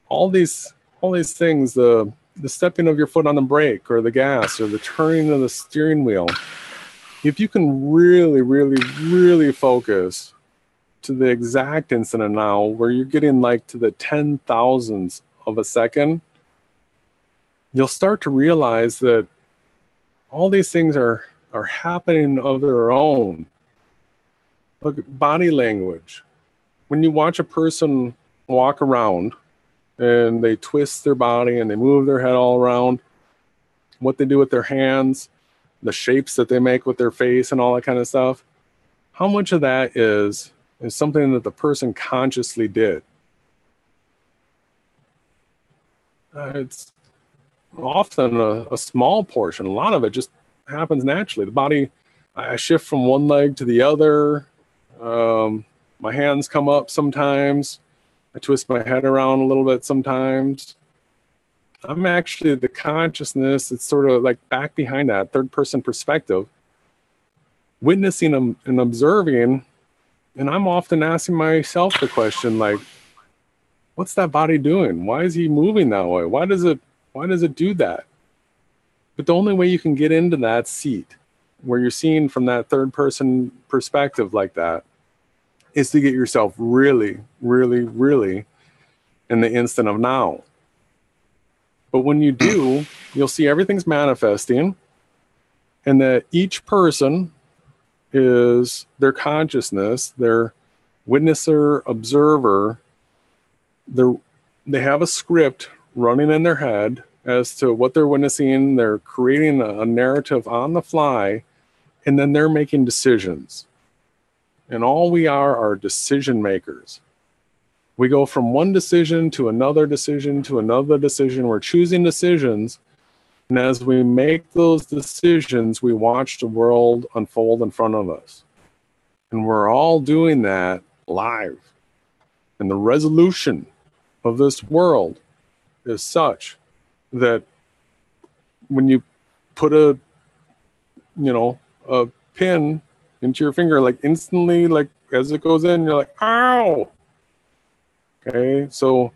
B: all these things, the stepping of your foot on the brake or the gas or the turning of the steering wheel, if you can really, really, really focus to the exact instant now, where you're getting like to the 10,000ths of a second, you'll start to realize that all these things are happening of their own. Look at body language. When you watch a person walk around and they twist their body and they move their head all around, what they do with their hands, the shapes that they make with their face and all that kind of stuff, how much of that is something that the person consciously did? It's often a small portion. A lot of it just happens naturally. The body, I shift from one leg to the other. My hands come up sometimes. I twist my head around a little bit sometimes. I'm actually the consciousness. It's sort of like back behind that third person perspective, witnessing and observing. And I'm often asking myself the question, like, what's that body doing? Why is he moving that way? Why does it do that? But the only way you can get into that seat where you're seeing from that third person perspective like that is to get yourself really, really, really in the instant of now. But when you do, you'll see everything's manifesting, and that each person is their consciousness, their witnesser, observer. They have a script running in their head as to what they're witnessing. They're creating a narrative on the fly, and then they're making decisions. And all we are decision makers. We go from one decision to another decision to another decision. We're choosing decisions. And as we make those decisions, we watch the world unfold in front of us. And we're all doing that live. And the resolution of this world is such that when you put a pin into your finger, like instantly, like as it goes in, you're like, ow. Okay, so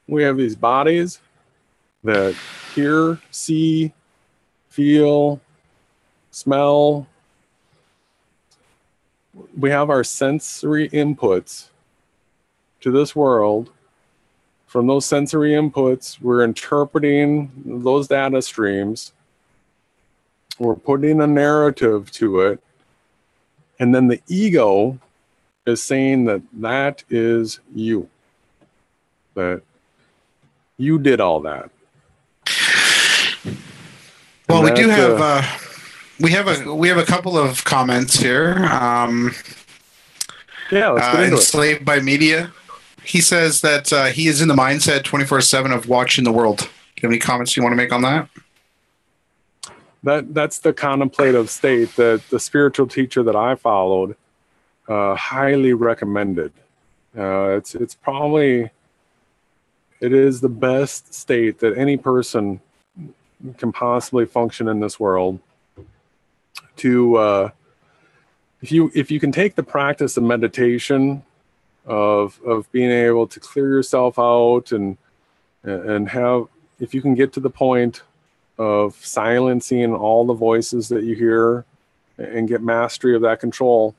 B: we have these bodies that hear, see, feel, smell. We have our sensory inputs to this world. From those sensory inputs, we're interpreting those data streams. We're putting a narrative to it. And then the ego is saying that is you. That you did all that.
C: Well, we do have we have a couple of comments here.
B: Yeah, let's get into
C: Enslaved by Media. He says that he is in the mindset 24/7 of watching the world. Do you have any comments you want to make on that?
B: that's the contemplative state that the spiritual teacher that I followed highly recommended. It's probably, it is the best state that any person can possibly function in this world. To if you can take the practice of meditation, of being able to clear yourself out and have, if you can get to the point of silencing all the voices that you hear and get mastery of that control,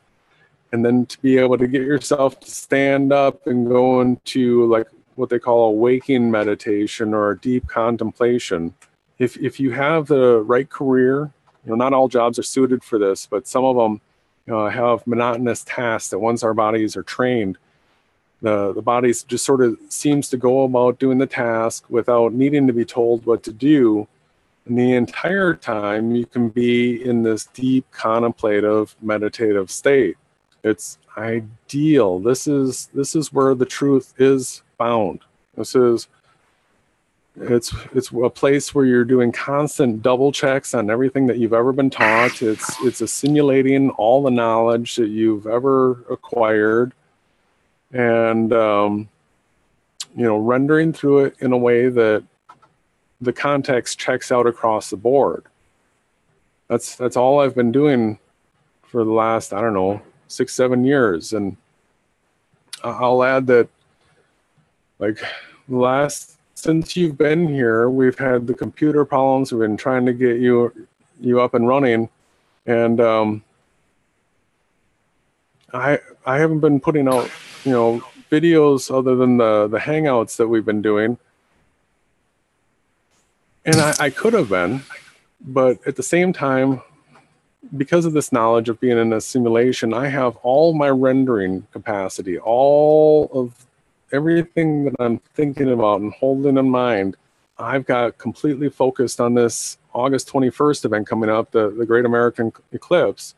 B: and then to be able to get yourself to stand up and go into like what they call a waking meditation or a deep contemplation. If you have the right career, you know, not all jobs are suited for this, but some of them have monotonous tasks that once our bodies are trained, the body just sort of seems to go about doing the task without needing to be told what to do. And the entire time you can be in this deep contemplative meditative state. It's ideal. This is where the truth is found. It's a place where you're doing constant double checks on everything that you've ever been taught. It's assimilating all the knowledge that you've ever acquired, and you know, rendering through it in a way that the context checks out across the board. That's all I've been doing for the last, I don't know, 6-7 years. And I'll add that, like, since you've been here, we've had the computer problems. We've been trying to get you up and running, and I haven't been putting out, you know, videos other than the hangouts that we've been doing. And I could have been, but at the same time, because of this knowledge of being in a simulation, I have all my rendering capacity, all of everything that I'm thinking about and holding in mind, I've got completely focused on this August 21st event coming up, the Great American Eclipse,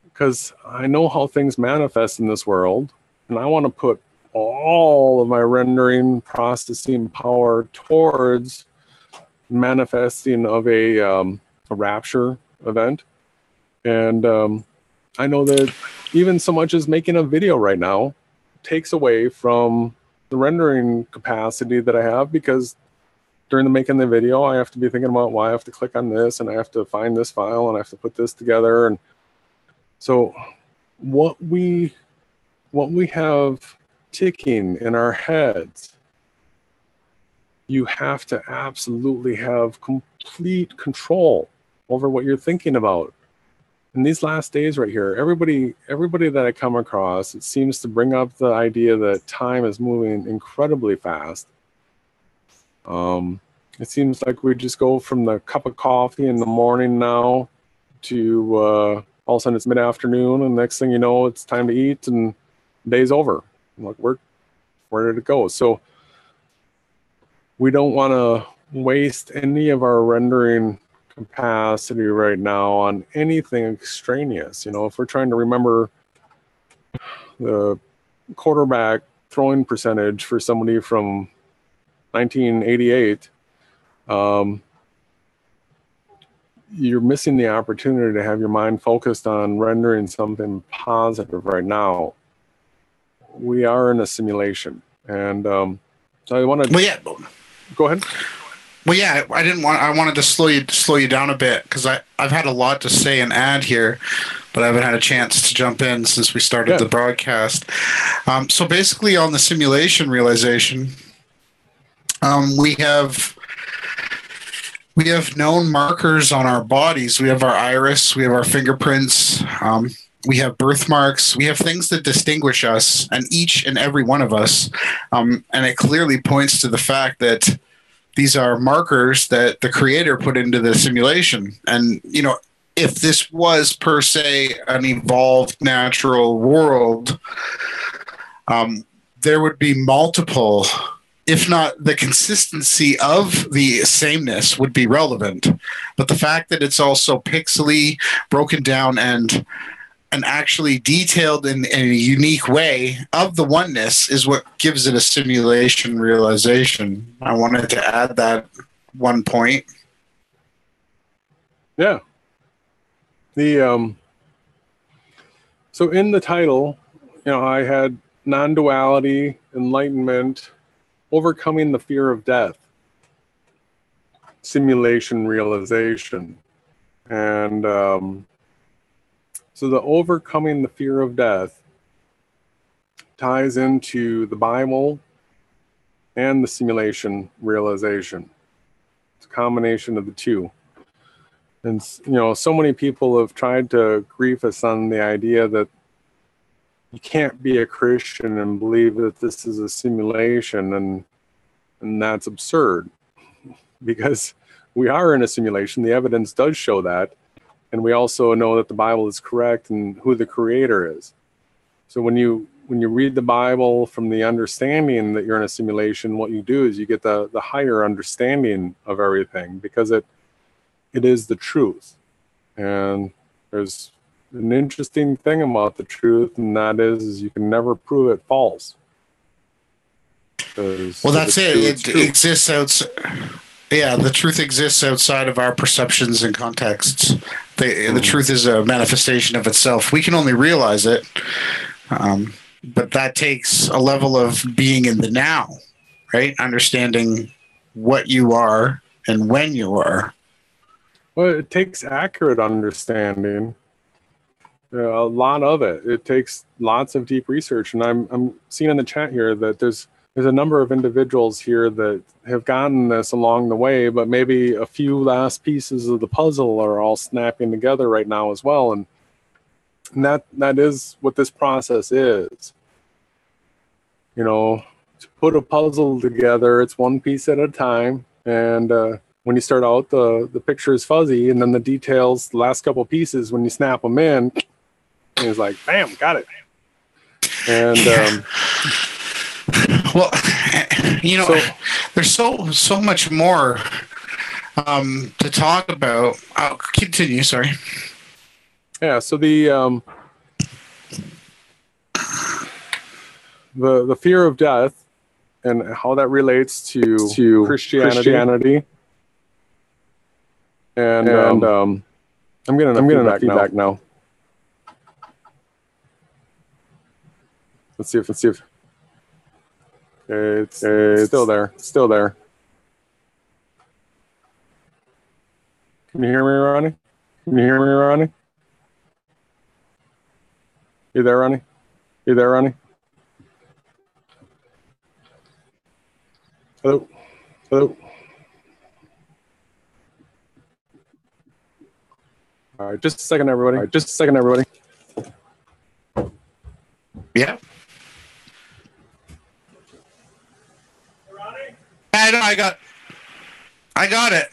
B: because I know how things manifest in this world, and I want to put all of my rendering processing power towards manifesting of a rapture event. And I know that even so much as making a video right now takes away from the rendering capacity that I have, because during the making the video, I have to be thinking about why I have to click on this, and I have to find this file, and I have to put this together. And so what we have ticking in our heads, you have to absolutely have complete control over what you're thinking about. In these last days right here, everybody that I come across, it seems to bring up the idea that time is moving incredibly fast. It seems like we just go from the cup of coffee in the morning now to all of a sudden it's mid-afternoon, and next thing you know, it's time to eat and the day's over. I'm like, where did it go? So we don't want to waste any of our rendering capacity right now on anything extraneous. You know, if we're trying to remember the quarterback throwing percentage for somebody from 1988, you're missing the opportunity to have your mind focused on rendering something positive right now. We are in a simulation, and so I want to.
C: Well, yeah.
B: Go ahead.
C: Well, yeah, I wanted to slow you down a bit, because I've had a lot to say and add here, but I haven't had a chance to jump in since we started the broadcast. So basically, on the simulation realization, we have known markers on our bodies. We have our iris, we have our fingerprints, we have birthmarks, we have things that distinguish us, and each and every one of us, and it clearly points to the fact that these are markers that the creator put into the simulation. And, you know, if this was per se an evolved natural world, there would be multiple, if not the consistency of the sameness would be relevant. But the fact that it's also pixely broken down and actually detailed in a unique way of the oneness is what gives it a simulation realization. I wanted to add that one point.
B: Yeah. So in the title, I had non-duality, enlightenment, overcoming the fear of death, simulation realization. And so the overcoming the fear of death ties into the Bible and the simulation realization. It's a combination of the two. And, so many people have tried to grief us on the idea that you can't be a Christian and believe that this is a simulation, and that's absurd, because we are in a simulation. The evidence does show that, and we also know that the Bible is correct and who the creator is. So when you read the Bible from the understanding that you're in a simulation, what you do is you get the higher understanding of everything, because it is the truth. And there's an interesting thing about the truth, and that is you can never prove it false.
C: Well, that's it. It exists outside. Yeah, the truth exists outside of our perceptions and contexts. The truth is a manifestation of itself. We can only realize it, but that takes a level of being in the now, right? Understanding what you are and when you are.
B: Well, it takes accurate understanding. A lot of it. It takes lots of deep research, and I'm seeing in the chat here that there's a number of individuals here that have gotten this along the way, but maybe a few last pieces of the puzzle are all snapping together right now as well, and that is what this process is. To put a puzzle together, it's one piece at a time, and when you start out, the picture is fuzzy, and then the details, the last couple pieces, when you snap them in, it's like, bam, got it. And
C: well, there's so much more to talk about. I'll continue. Sorry.
B: Yeah. So the fear of death and how that relates to Christianity. And I'm getting a feedback now. Let's see if it's still there. Still there. Can you hear me, Ronnie? Can you hear me, Ronnie? You there, Ronnie? You there, Ronnie? Hello? Hello? All right, just a second, everybody.
C: Yeah. I know. I got it.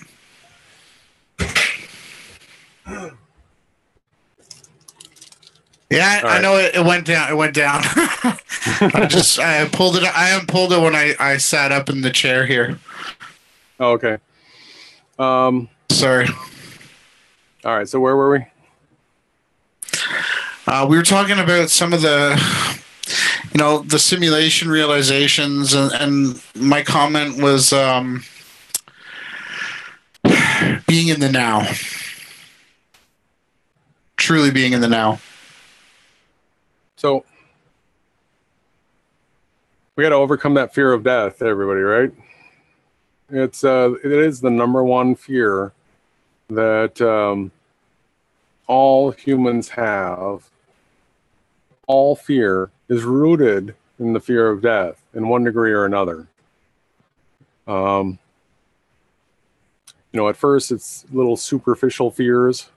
C: Yeah, I know it went down. It went down. I pulled it. I unpulled it when I sat up in the chair here.
B: Oh, okay.
C: Sorry.
B: All right. So where were we?
C: We were talking about some of the simulation realizations, and my comment was being in the now. Truly being in the now.
B: So we got to overcome that fear of death, everybody, right? It is the number one fear that all humans have. All fear is rooted in the fear of death in one degree or another. At first it's little superficial fears,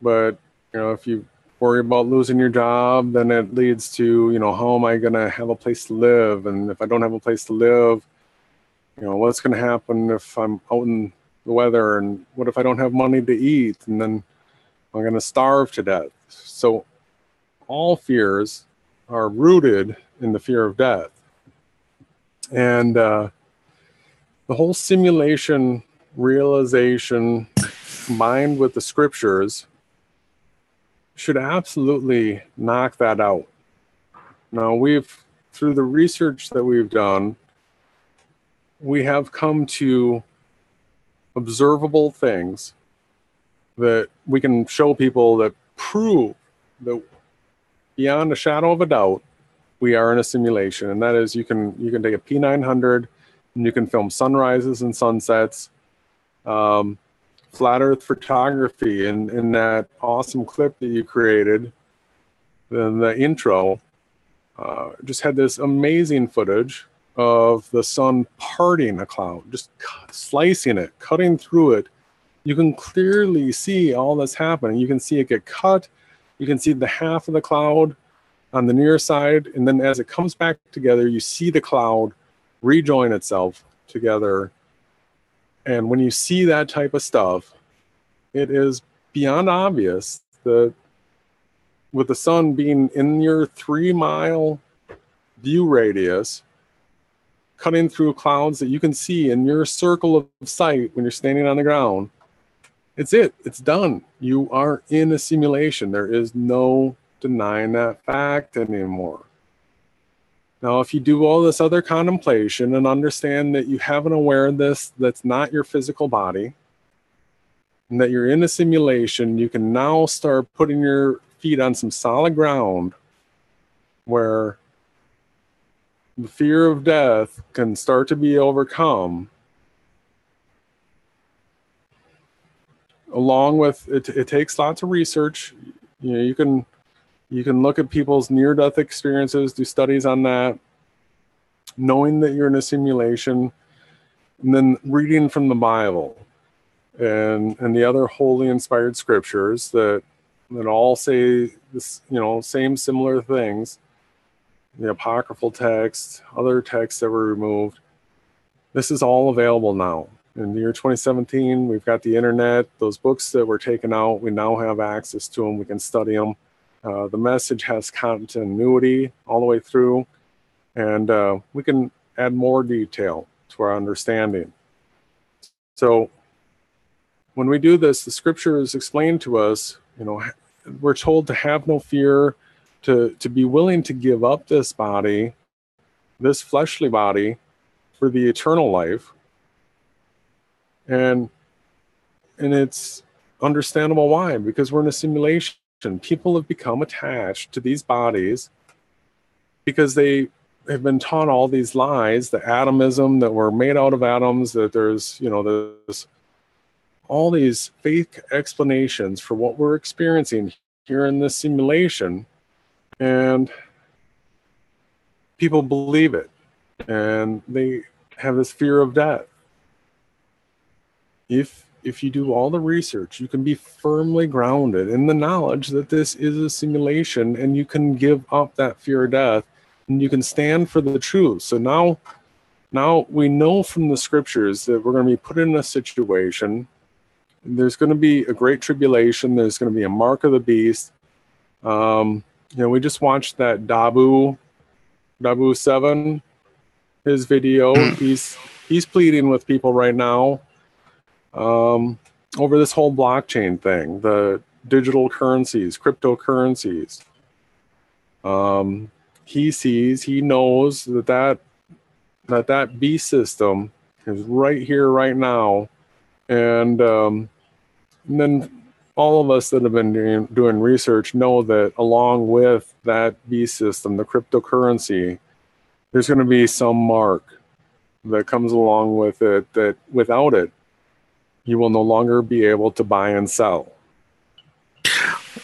B: but if you worry about losing your job, then it leads to, how am I going to have a place to live? And if I don't have a place to live, what's going to happen if I'm out in the weather? And what if I don't have money to eat? And then I'm going to starve to death. So all fears are rooted in the fear of death. And the whole simulation realization combined with the scriptures should absolutely knock that out. Now, through the research that we've done, we have come to observable things that we can show people that prove that beyond a shadow of a doubt, we are in a simulation. And that is, you can take a P900 and you can film sunrises and sunsets, flat earth photography in that awesome clip that you created, the intro, just had this amazing footage of the sun parting a cloud, just slicing it, cutting through it. You can clearly see all that's happening. You can see it get cut. You can see the half of the cloud on the near side. And then as it comes back together, you see the cloud rejoin itself together. And when you see that type of stuff, it is beyond obvious that with the sun being in your 3-mile view radius, cutting through clouds that you can see in your circle of sight when you're standing on the ground, it's done. You are in a simulation. There is no denying that fact anymore. Now, if you do all this other contemplation and understand that you have an awareness that's not your physical body, and that you're in a simulation, you can now start putting your feet on some solid ground where the fear of death can start to be overcome. Along with it takes lots of research. You know, you can look at people's near-death experiences, do studies on that, knowing that you're in a simulation, and then reading from the Bible and the other holy inspired scriptures that all say this, you know, same similar things. The apocryphal text, other texts that were removed. This is all available now. In the year 2017, we've got the internet. Those books that were taken out, we now have access to them. We can study them. The message has continuity all the way through, and we can add more detail to our understanding. So when we do this, the scriptures explain to us, you know, we're told to have no fear, to be willing to give up this body, this fleshly body, for the eternal life. And it's understandable why, because we're in a simulation. People have become attached to these bodies because they have been taught all these lies, the atomism, that we're made out of atoms, that there's, you know, there's all these fake explanations for what we're experiencing here in this simulation. And people believe it, and they have this fear of death. If you do all the research, you can be firmly grounded in the knowledge that this is a simulation, and you can give up that fear of death, and you can stand for the truth. So now we know from the scriptures that we're going to be put in a situation. There's going to be a great tribulation. There's going to be a mark of the beast. You know, we just watched that Dabu 7, his video. He's pleading with people right now over this whole blockchain thing, the digital currencies, cryptocurrencies. He knows that beast system is right here, right now, and then all of us that have been doing research know that along with that beast system, the cryptocurrency, there's going to be some mark that comes along with it, that without it, you will no longer be able to buy and sell.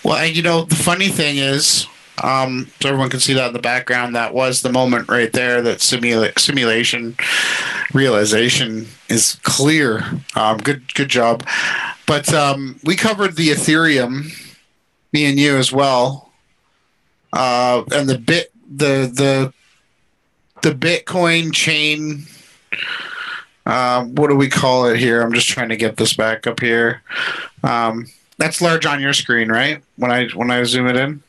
C: Well, you know, the funny thing is, so everyone can see that in the background, that was the moment right there that simulation realization is clear. Good job. But we covered the Ethereum, me and you as well, and the Bitcoin chain. What do we call it here? I'm just trying to get this back up here. That's large on your screen, right? When I zoom it in.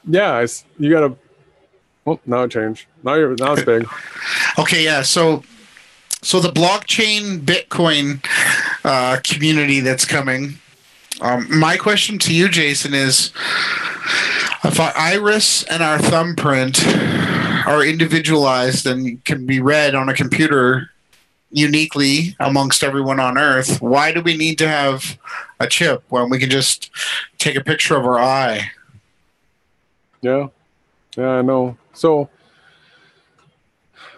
B: Yeah, you gotta. Oh, now it changed. Now it's big.
C: Okay, yeah. So the blockchain Bitcoin community that's coming. My question to you, Jason, is if our iris and our thumbprint are individualized and can be read on a computer uniquely amongst everyone on Earth, why do we need to have a chip when we can just take a picture of our eye.
B: Yeah, I know. So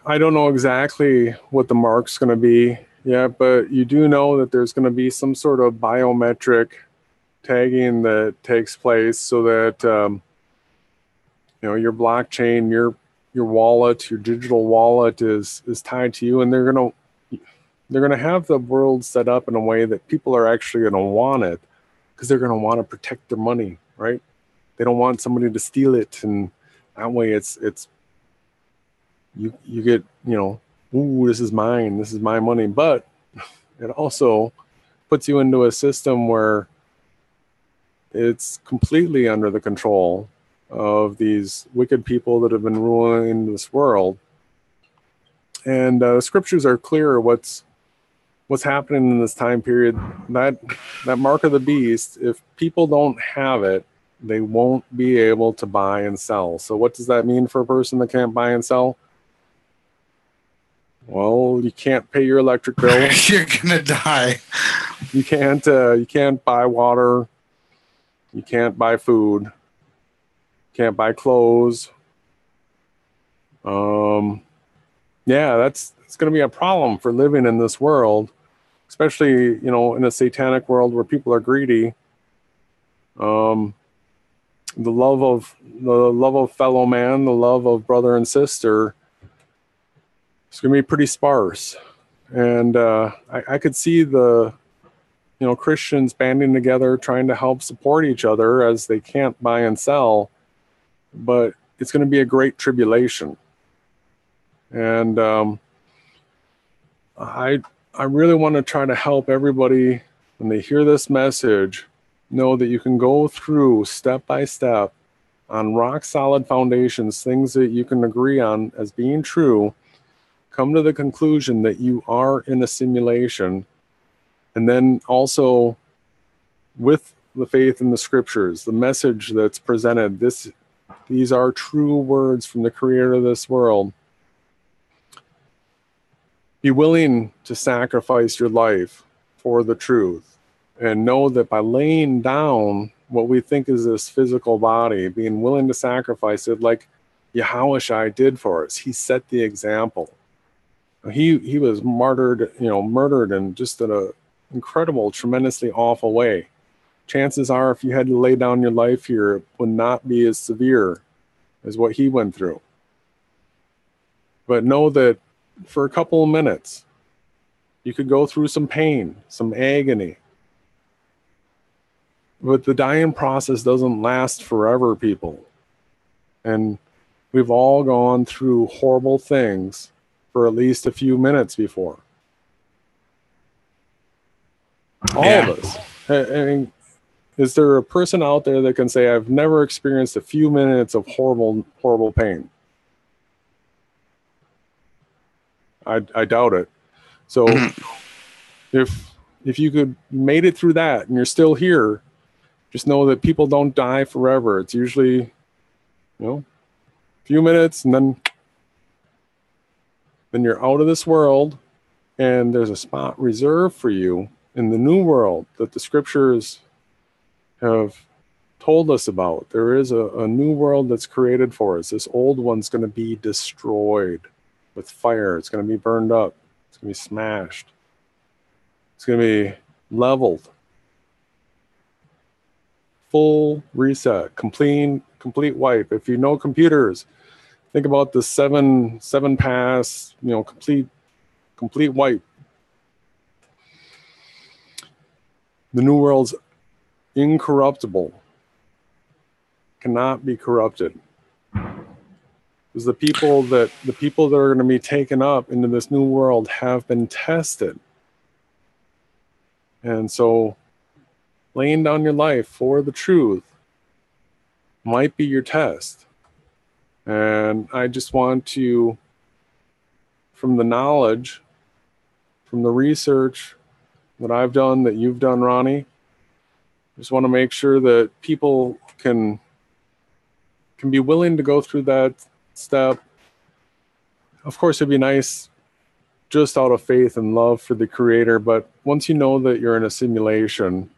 B: I don't know exactly what the mark's going to be yet, but you do know that there's going to be some sort of biometric tagging that takes place so that your blockchain, your wallet, your digital wallet is tied to you, and they're gonna have the world set up in a way that people are actually going to want it, because they're going to want to protect their money, right? They don't want somebody to steal it, and that way it's you get, ooh, this is mine, this is my money. But it also puts you into a system where it's completely under the control of these wicked people that have been ruling this world. And the scriptures are clear what's happening in this time period. That mark of the beast, if people don't have it, they won't be able to buy and sell. So what does that mean for a person that can't buy and sell? Well, you can't pay your electric bill.
C: You're gonna die.
B: You can't buy water. You can't buy food. You can't buy clothes. Yeah, it's going to be a problem for living in this world, especially, in a satanic world where people are greedy. The love of fellow man, the love of brother and sister, it's going to be pretty sparse. And I could see the Christians banding together, trying to help support each other as they can't buy and sell, but it's going to be a great tribulation. And I really want to try to help everybody, when they hear this message, know that you can go through step by step on rock solid foundations, things that you can agree on as being true, come to the conclusion that you are in a simulation. And then also, with the faith in the scriptures, the message that's presented, these are true words from the creator of this world. Be willing to sacrifice your life for the truth, and know that by laying down what we think is this physical body, being willing to sacrifice it like Yahushua did for us. He set the example. He was murdered in just an incredible, tremendously awful way. Chances are, if you had to lay down your life here, it would not be as severe as what he went through. But know that for a couple of minutes, you could go through some pain, some agony. But the dying process doesn't last forever, people. And we've all gone through horrible things for at least a few minutes before. All of us. I mean, is there a person out there that can say, I've never experienced a few minutes of horrible, horrible pain? I doubt it. So if you could made it through that and you're still here, just know that people don't die forever. It's usually, a few minutes, and then you're out of this world, and there's a spot reserved for you in the new world that the scriptures have told us about. There is a new world that's created for us. This old one's going to be destroyed with fire. It's going to be burned up. It's going to be smashed. It's going to be leveled. Full reset, complete wipe. If you know computers, think about the seven pass, complete wipe. The new world's incorruptible, cannot be corrupted. Because the people that are going to be taken up into this new world have been tested. And so laying down your life for the truth might be your test. And I just want to, from the knowledge, from the research that I've done, that you've done, Ronnie, just want to make sure that people can be willing to go through that step. Of course, it'd be nice just out of faith and love for the creator, but once you know that you're in a simulation,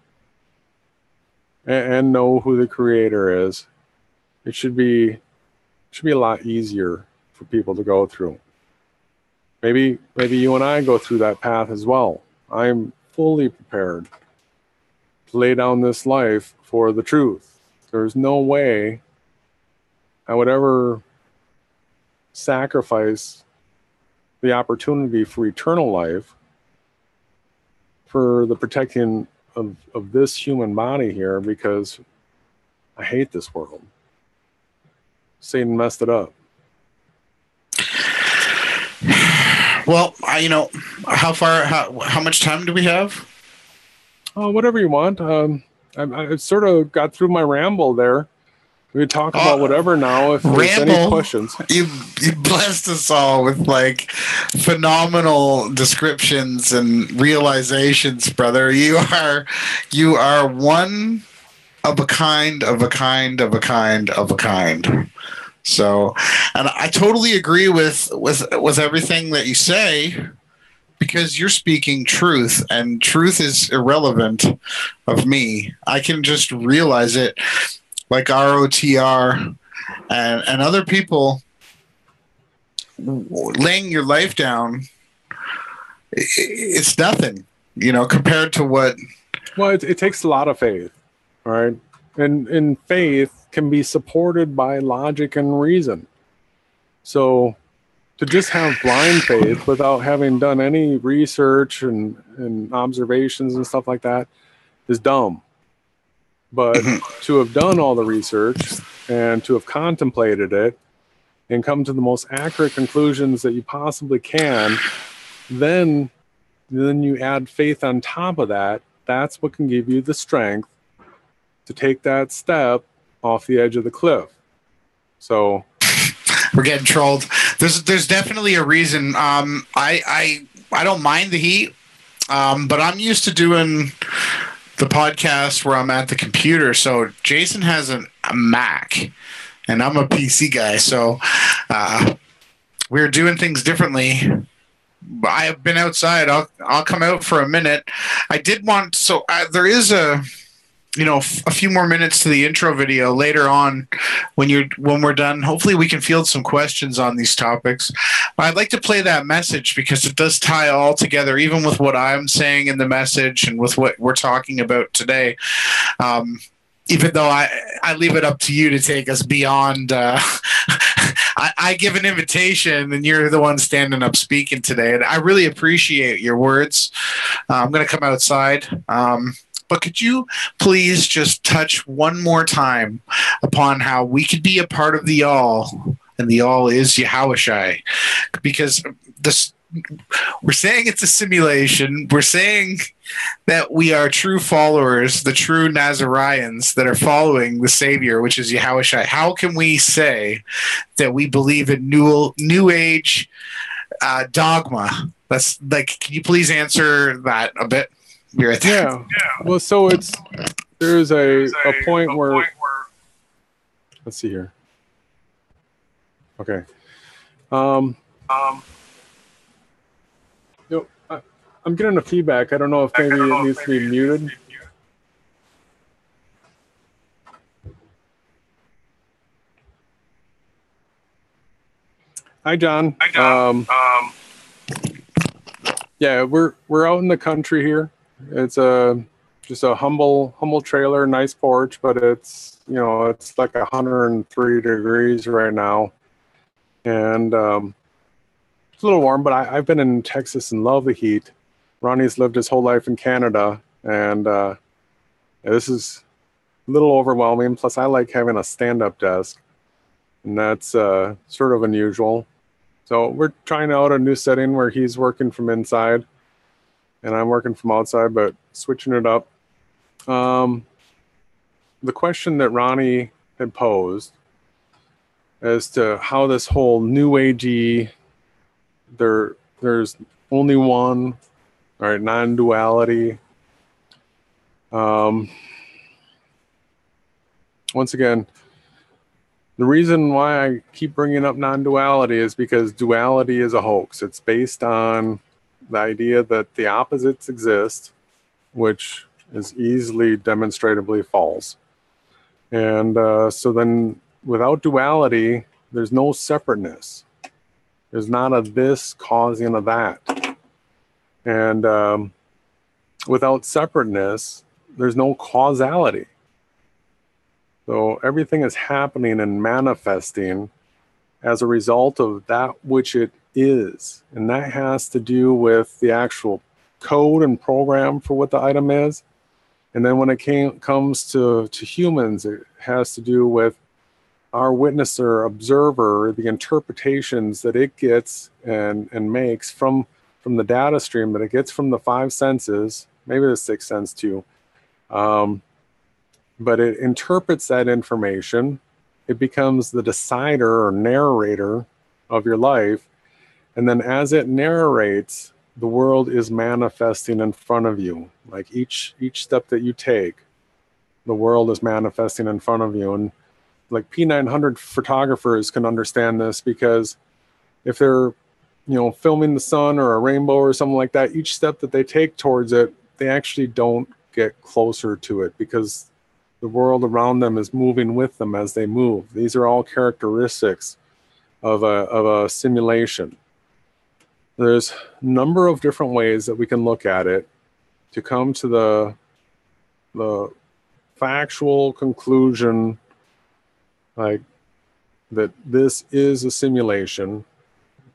B: and know who the creator is, it should be a lot easier for people to go through. Maybe you and I go through that path as well. I'm fully prepared to lay down this life for the truth. There's no way I would ever sacrifice the opportunity for eternal life for the protecting of this human body here, because I hate this world. Satan messed it up.
C: Well, how much time do we have?
B: Oh, whatever you want. I sort of got through my ramble there. We talk about whatever now. If there's any questions,
C: you blessed us all with like phenomenal descriptions and realizations, brother. You are one of a kind, of a kind, of a kind, of a kind. So, and I totally agree with everything that you say, because you're speaking truth, and truth is irrelevant of me. I can just realize it, like ROTR and other people laying your life down. It's nothing, compared to what.
B: Well, it takes a lot of faith, right? And faith can be supported by logic and reason. So to just have blind faith without having done any research and observations and stuff like that is dumb. But to have done all the research and to have contemplated it and come to the most accurate conclusions that you possibly can, then you add faith on top of that. That's what can give you the strength to take that step off the edge of the cliff. So
C: we're getting trolled. There's definitely a reason. I don't mind the heat, but I'm used to doing the podcast where I'm at the computer. So Jason has a Mac, and I'm a PC guy. So we're doing things differently. I have been outside. I'll come out for a minute. I did want. So there is a few more minutes to the intro video later on when we're done. Hopefully we can field some questions on these topics. I'd like to play that message because it does tie all together, even with what I'm saying in the message and with what we're talking about today. Even though I leave it up to you to take us beyond. I give an invitation and you're the one standing up speaking today. And I really appreciate your words. I'm going to come outside. But could you please just touch one more time upon how we could be a part of the all, and the all is Yahushai? Because we're saying it's a simulation. We're saying that we are true followers, the true Nazareans that are following the Savior, which is Yahushai. How can we say that we believe in new age dogma? That's like, can you please answer that a bit? Right,
B: yeah. Well, so there's a point where let's see here. Okay. I'm getting a feedback. I don't know if maybe it needs to be muted. Hi, John. Yeah, we're out in the country here. It's just a humble trailer, nice porch, but it's it's like 103 degrees right now, and it's a little warm. But I've been in Texas and love the heat. Ronnie's lived his whole life in Canada, and this is a little overwhelming. Plus, I like having a stand-up desk, and that's sort of unusual. So we're trying out a new setting where he's working from inside and I'm working from outside, but switching it up. The question that Ronnie had posed as to how this whole new agey, there's only one, right? Non-duality. Once again, the reason why I keep bringing up non-duality is because duality is a hoax. It's based on the idea that the opposites exist, which is easily demonstrably false. And so then without duality, there's no separateness. There's not a this causing a that. And without separateness, there's no causality. So everything is happening and manifesting as a result of that which it is. And that has to do with the actual code and program for what the item is. And then when it comes to humans, it has to do with our witnesser, observer, the interpretations that it gets and makes from the data stream that it gets from the five senses, maybe the sixth sense too. But it interprets that information. It becomes the decider or narrator of your life. And then as it narrates, the world is manifesting in front of you. Like each step that you take, the world is manifesting in front of you. And like P900 photographers can understand this, because if they're, filming the sun or a rainbow or something like that, each step that they take towards it, they actually don't get closer to it, because the world around them is moving with them as they move. These are all characteristics of a simulation. There's a number of different ways that we can look at it to come to the factual conclusion, like that this is a simulation.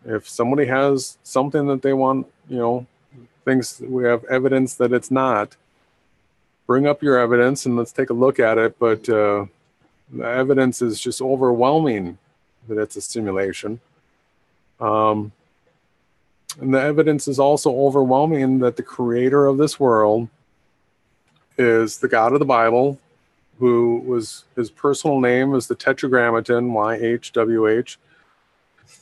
B: If somebody has something that they want, thinks we have evidence that it's not, bring up your evidence and let's take a look at it. But the evidence is just overwhelming that it's a simulation. And the evidence is also overwhelming that the creator of this world is the God of the Bible, who was, his personal name is the Tetragrammaton, YHWH.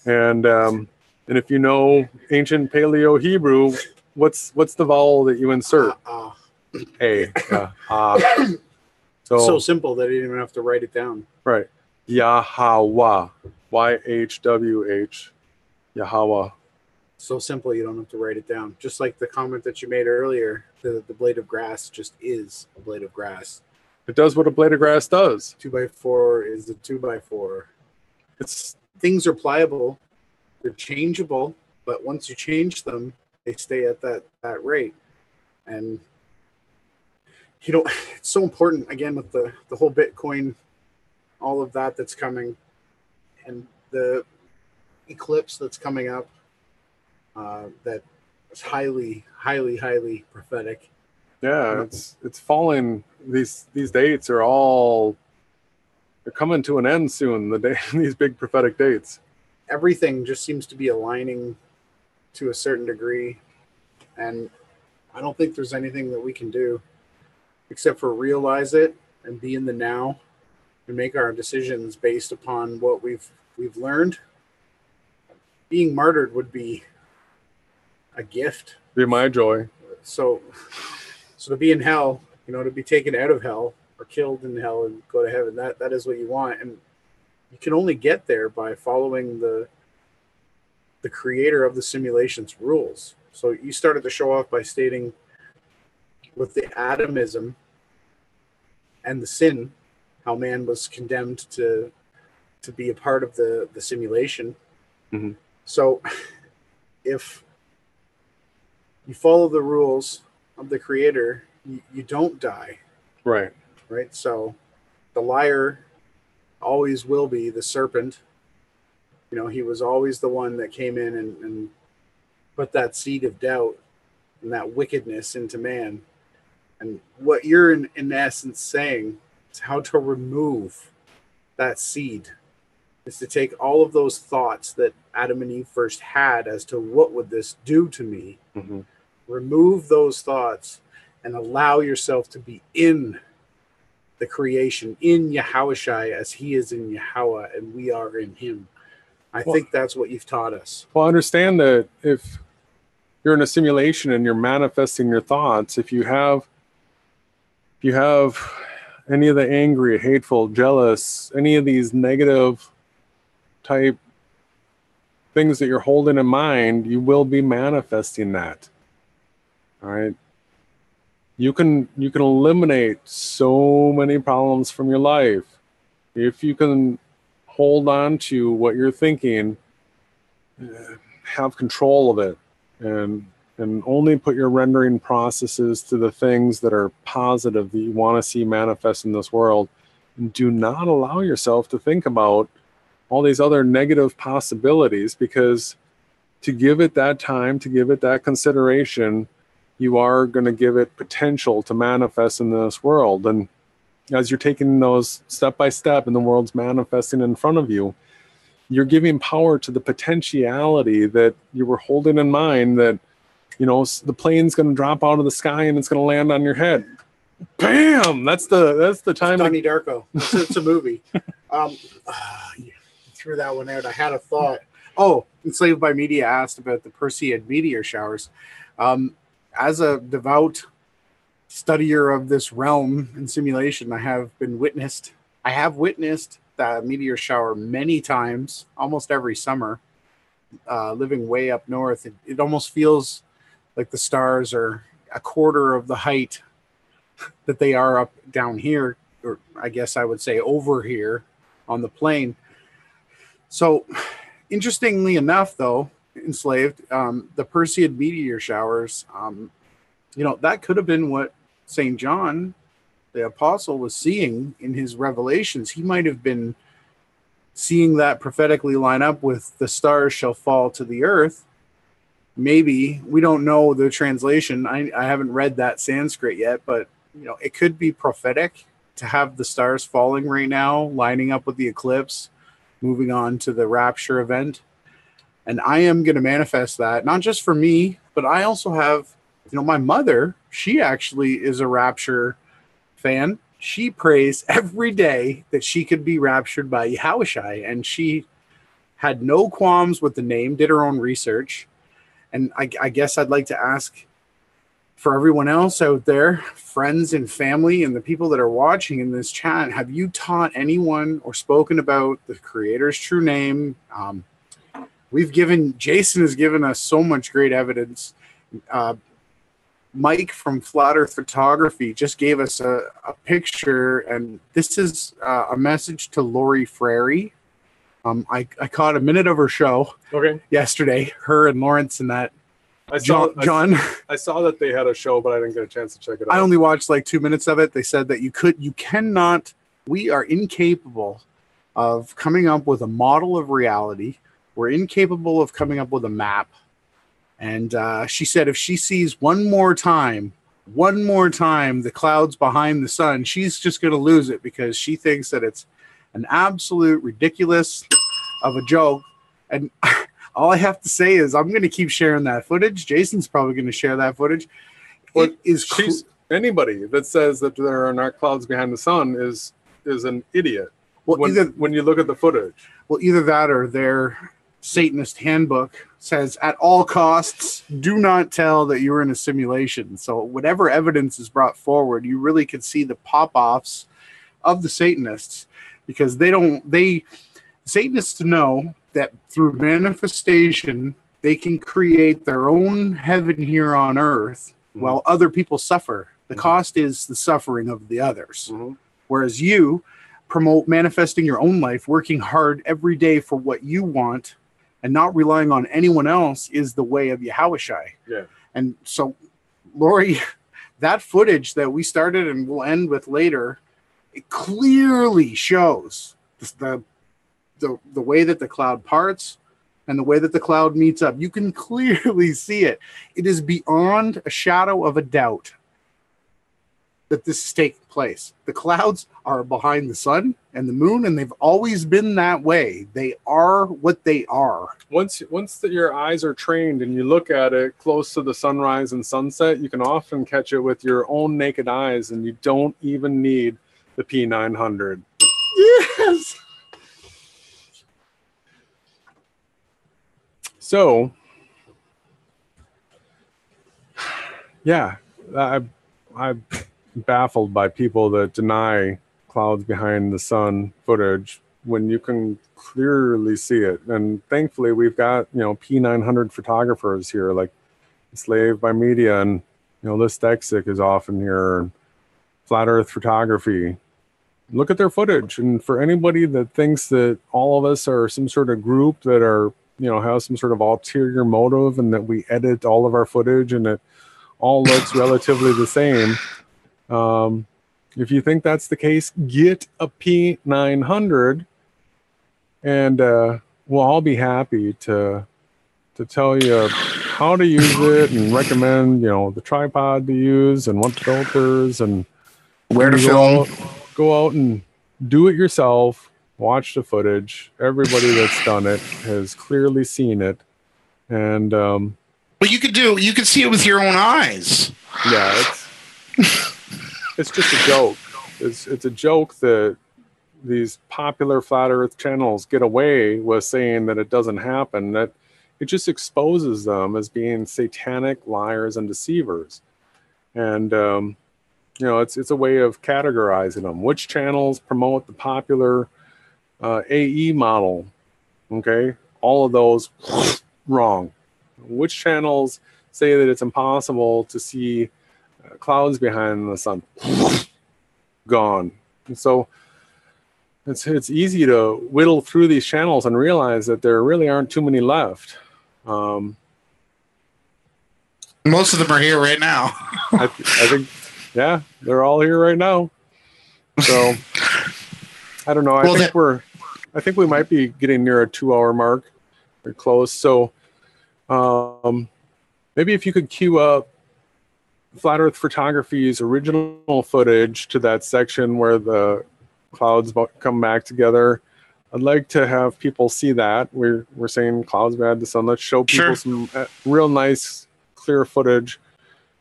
B: And if you know ancient Paleo Hebrew, what's the vowel that you insert? A.
D: So simple that I didn't even have to write it down.
B: Right. Yahweh. YHWH. Yahweh.
D: So simple you don't have to write it down. Just like the comment that you made earlier, the blade of grass just is a blade of grass.
B: It does what a blade of grass does.
D: 2x4 is a 2x4. Things are pliable, they're changeable, but once you change them, they stay at that rate. And it's so important, again, with the whole Bitcoin, all of that's coming, and the eclipse that's coming up, that is highly, highly, highly prophetic.
B: Yeah, it's falling. These dates are all, they're coming to an end soon. These big prophetic dates.
D: Everything just seems to be aligning to a certain degree, and I don't think there's anything that we can do except for realize it and be in the now and make our decisions based upon what we've learned. Being martyred would be a gift.
B: Be my joy.
D: So to be in hell, to be taken out of hell or killed in hell and go to heaven, that is what you want. And you can only get there by following the creator of the simulation's rules. So you started the show off by stating with the atomism and the sin, how man was condemned to be a part of the simulation.
B: Mm-hmm.
D: So if you follow the rules of the creator, you don't die.
B: Right.
D: So the liar always will be the serpent. He was always the one that came in and put that seed of doubt and that wickedness into man. And what you're in essence saying is how to remove that seed is to take all of those thoughts that Adam and Eve first had as to what would this do to me,
B: mm-hmm.
D: remove those thoughts and allow yourself to be in the creation, in Yahushai as he is in Yahweh and we are in him. I think that's what you've taught us.
B: Well, understand that if you're in a simulation and you're manifesting your thoughts, if you have any of the angry, hateful, jealous, any of these negative type things that you're holding in mind, you will be manifesting that. All right. you can eliminate so many problems from your life if you can hold on to what you're thinking, have control of it, and only put your rendering processes to the things that are positive that you want to see manifest in this world, and do not allow yourself to think about all these other negative possibilities, because to give it that time, to give it that consideration, you are going to give it potential to manifest in this world. And as you're taking those step by step and the world's manifesting in front of you, you're giving power to the potentiality that you were holding in mind, that, you know, the plane's going to drop out of the sky and it's going to land on your head. Bam! That's the time.
D: Donnie Darko. It's a movie. You threw that one out. I had a thought. Oh, Enslaved by Media asked about the Perseid meteor showers. As a devout studier of this realm and simulation, I have witnessed that meteor shower many times, almost every summer. Living way up north, it almost feels like the stars are a quarter of the height that they are up down here, or I guess I would say over here on the plane. So interestingly enough, though, Enslaved, the Perseid meteor showers, that could have been what St. John, the apostle, was seeing in his revelations. He might have been seeing that prophetically line up with the stars shall fall to the earth. Maybe, we don't know the translation. I haven't read that Sanskrit yet, but it could be prophetic to have the stars falling right now, lining up with the eclipse, moving on to the rapture event. And I am going to manifest that, not just for me, but I also have, my mother, she actually is a rapture fan. She prays every day that she could be raptured by Yahushai, and she had no qualms with the name, did her own research. And I guess I'd like to ask for everyone else out there, friends and family and the people that are watching in this chat, have you taught anyone or spoken about the Creator's true name? Jason has given us so much great evidence. Mike from Flat Earth Photography just gave us a picture, and this is a message to Lori Frary. I caught a minute of her show yesterday, her and Lawrence and that. John.
B: I saw that they had a show, but I didn't get a chance to check it out.
D: I only watched like 2 minutes of it. They said that we are incapable of coming up with a model of reality. We're incapable of coming up with a map. And she said if she sees one more time the clouds behind the sun, she's just going to lose it, because she thinks that it's an absolute ridiculous of a joke. And all I have to say is I'm going to keep sharing that footage. Jason's probably going to share that footage.
B: Anybody that says that there are not clouds behind the sun is an idiot. Well, when you look at the footage.
D: Well, either that or their Satanist handbook says at all costs, do not tell that you're in a simulation. So whatever evidence is brought forward, you really could see the pop-offs of the Satanists, because Satanists know that through manifestation, they can create their own heaven here on earth while other people suffer. The cost is the suffering of the others. Whereas you promote manifesting your own life, working hard every day for what you want, and not relying on anyone else is the way of Yahushai. Yeah. And so, Lori, that footage that we started and we'll end with later, it clearly shows the way that the cloud parts and the way that the cloud meets up. You can clearly see it. It is beyond a shadow of a doubt that this is taking place. The clouds are behind the sun and the moon, and they've always been that way. They are what they are.
B: Once your eyes are trained and you look at it close to the sunrise and sunset, you can often catch it with your own naked eyes, and you don't even need the P900.
D: Yes!
B: So, yeah, I'm baffled by people that deny clouds behind the sun footage when you can clearly see it. And thankfully, we've got P900 photographers here, like Enslaved by Media, and this SKEPTIC is often here, flat Earth photography. Look at their footage. And for anybody that thinks that all of us are some sort of group that are, have some sort of ulterior motive and that we edit all of our footage and it all looks relatively the same. If you think that's the case, get a P900 and we'll all be happy to tell you how to use it and recommend, the tripod to use and what filters and
C: where to film.
B: Go out and do it yourself. Watch the footage. Everybody that's done it has clearly seen it. And
C: well, you could see it with your own eyes.
B: Yeah, it's just a joke. It's a joke that these popular flat Earth channels get away with saying that it doesn't happen. That it just exposes them as being satanic liars and deceivers. And it's a way of categorizing them. Which channels promote the popular AE model? Okay, all of those wrong. Which channels say that it's impossible to see clouds behind the sun? Gone. And so it's easy to whittle through these channels and realize that there really aren't too many left.
C: Most of them are here right now.
B: I think, yeah, they're all here right now. So I don't know. I think we might be getting near a 2-hour mark. We're close. So maybe if you could queue up Flat Earth Photography's original footage to that section where the clouds come back together. I'd like to have people see that. We're saying clouds behind the sun. Let's show people some real nice, clear footage.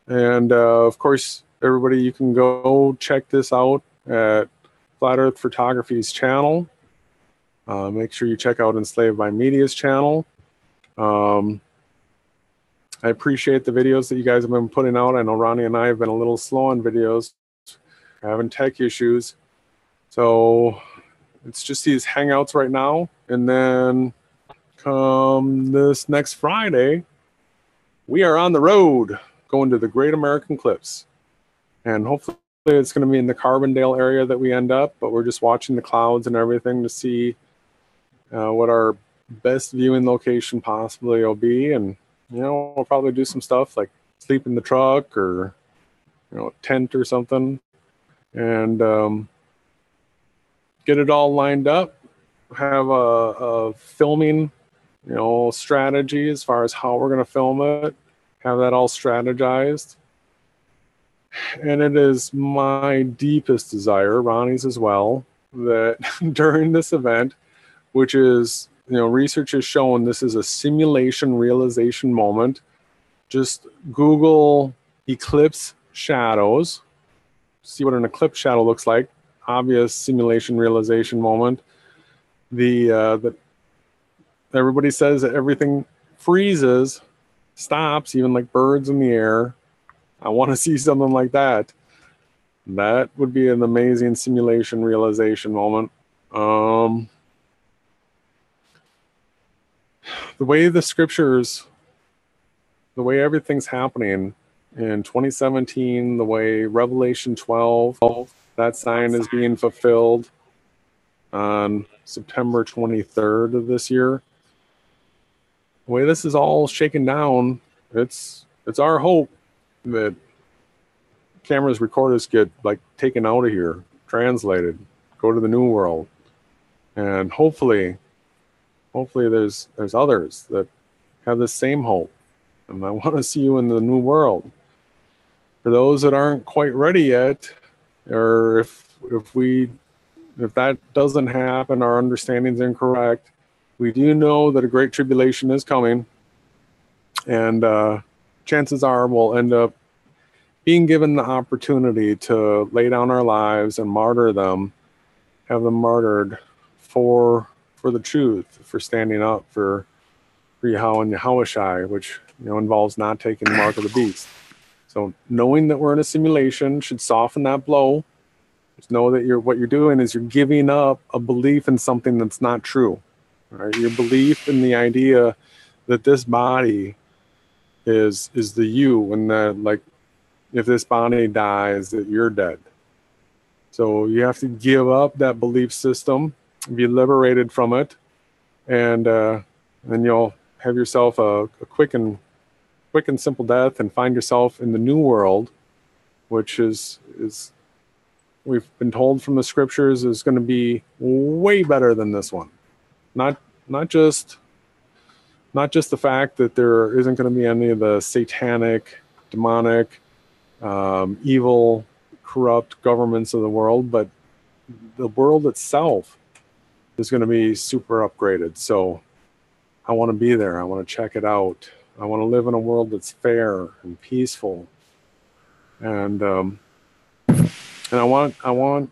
B: And of course, everybody, you can go check this out at Flat Earth Photography's channel. Make sure you check out Enslaved by Media's channel. I appreciate the videos that you guys have been putting out. I know Ronnie and I have been a little slow on videos, having tech issues. So it's just these hangouts right now. And then come this next Friday, we are on the road going to the Great American Eclipse. And hopefully it's going to be in the Carbondale area that we end up, but we're just watching the clouds and everything to see what our best viewing location possibly will be. And we'll probably do some stuff like sleep in the truck or, a tent or something, and get it all lined up. Have a filming, strategy as far as how we're going to film it. Have that all strategized. And it is my deepest desire, Ronnie's as well, that during this event, which is, research has shown this is a simulation realization moment. Just Google eclipse shadows, see what an eclipse shadow looks like. Obvious simulation realization moment. Everybody says that everything freezes, stops, even like birds in the air. I want to see something like that. That would be an amazing simulation realization moment. The way the scriptures, the way everything's happening in 2017, the way Revelation 12, that sign is being fulfilled on September 23rd of this year. The way this is all shaken down, it's our hope that cameras, recorders get taken out of here, translated, go to the new world, and hopefully there's others that have the same hope, and I want to see you in the new world. For those that aren't quite ready yet, or if that doesn't happen, our understanding is incorrect, we do know that a great tribulation is coming, and chances are we'll end up being given the opportunity to lay down our lives and martyr them, have them martyred for the truth, for standing up for Yahweh and Yahushai, which involves not taking the mark of the beast. So knowing that we're in a simulation should soften that blow. Just know that what you're doing is you're giving up a belief in something that's not true. Right? Your belief in the idea that this body is the you, and that if this body dies, that you're dead. So you have to give up that belief system, be liberated from it, and then you'll have yourself a quick and simple death, and find yourself in the new world, which is we've been told from the scriptures is going to be way better than this one. Not just the fact that there isn't going to be any of the satanic, demonic, evil, corrupt governments of the world, but the world itself is going to be super upgraded. So I want to be there. I want to check it out. I want to live in a world that's fair and peaceful, and I want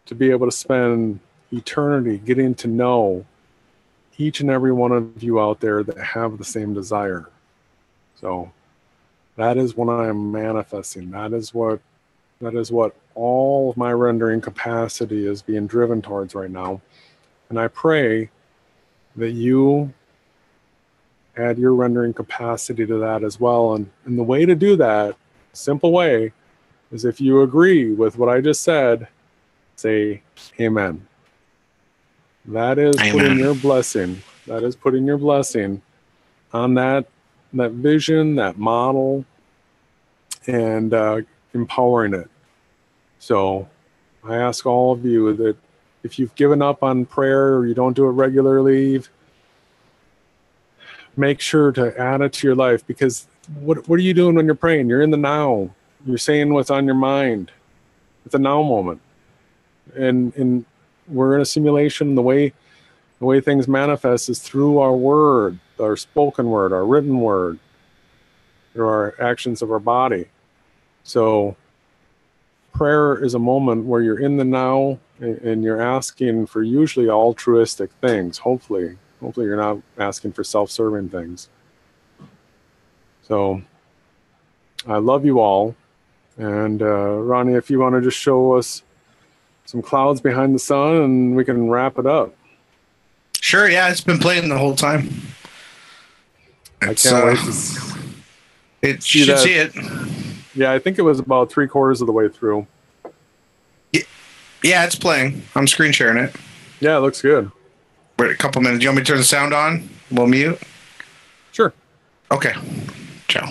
B: to be able to spend eternity getting to know each and every one of you out there that have the same desire. So that is what I am manifesting. That is what all of my rendering capacity is being driven towards right now. And I pray that you add your rendering capacity to that as well. And the way to do that, simple way, is if you agree with what I just said, say amen. That is
C: Amen.
B: putting your blessing. That is putting your blessing on that vision, that model, and empowering it. So I ask all of you that if you've given up on prayer or you don't do it regularly, make sure to add it to your life, because what are you doing when you're praying? You're in the now. You're saying what's on your mind. It's a now moment. And we're in a simulation. The way things manifest is through our word, our spoken word, our written word, through our actions of our body. So prayer is a moment where you're in the now and you're asking for usually altruistic things. Hopefully you're not asking for self-serving things. So I love you all. And Ronnie, if you want to just show us some clouds behind the sun and we can wrap it up.
C: Sure, yeah, it's been playing the whole time.
B: I can't wait to
C: see it.
B: Yeah, I think it was about 3/4 of the way through.
C: Yeah, it's playing. I'm screen sharing it.
B: Yeah, it looks good.
C: Wait a couple minutes. You want me to turn the sound on? We'll mute?
B: Sure.
C: Okay. Ciao.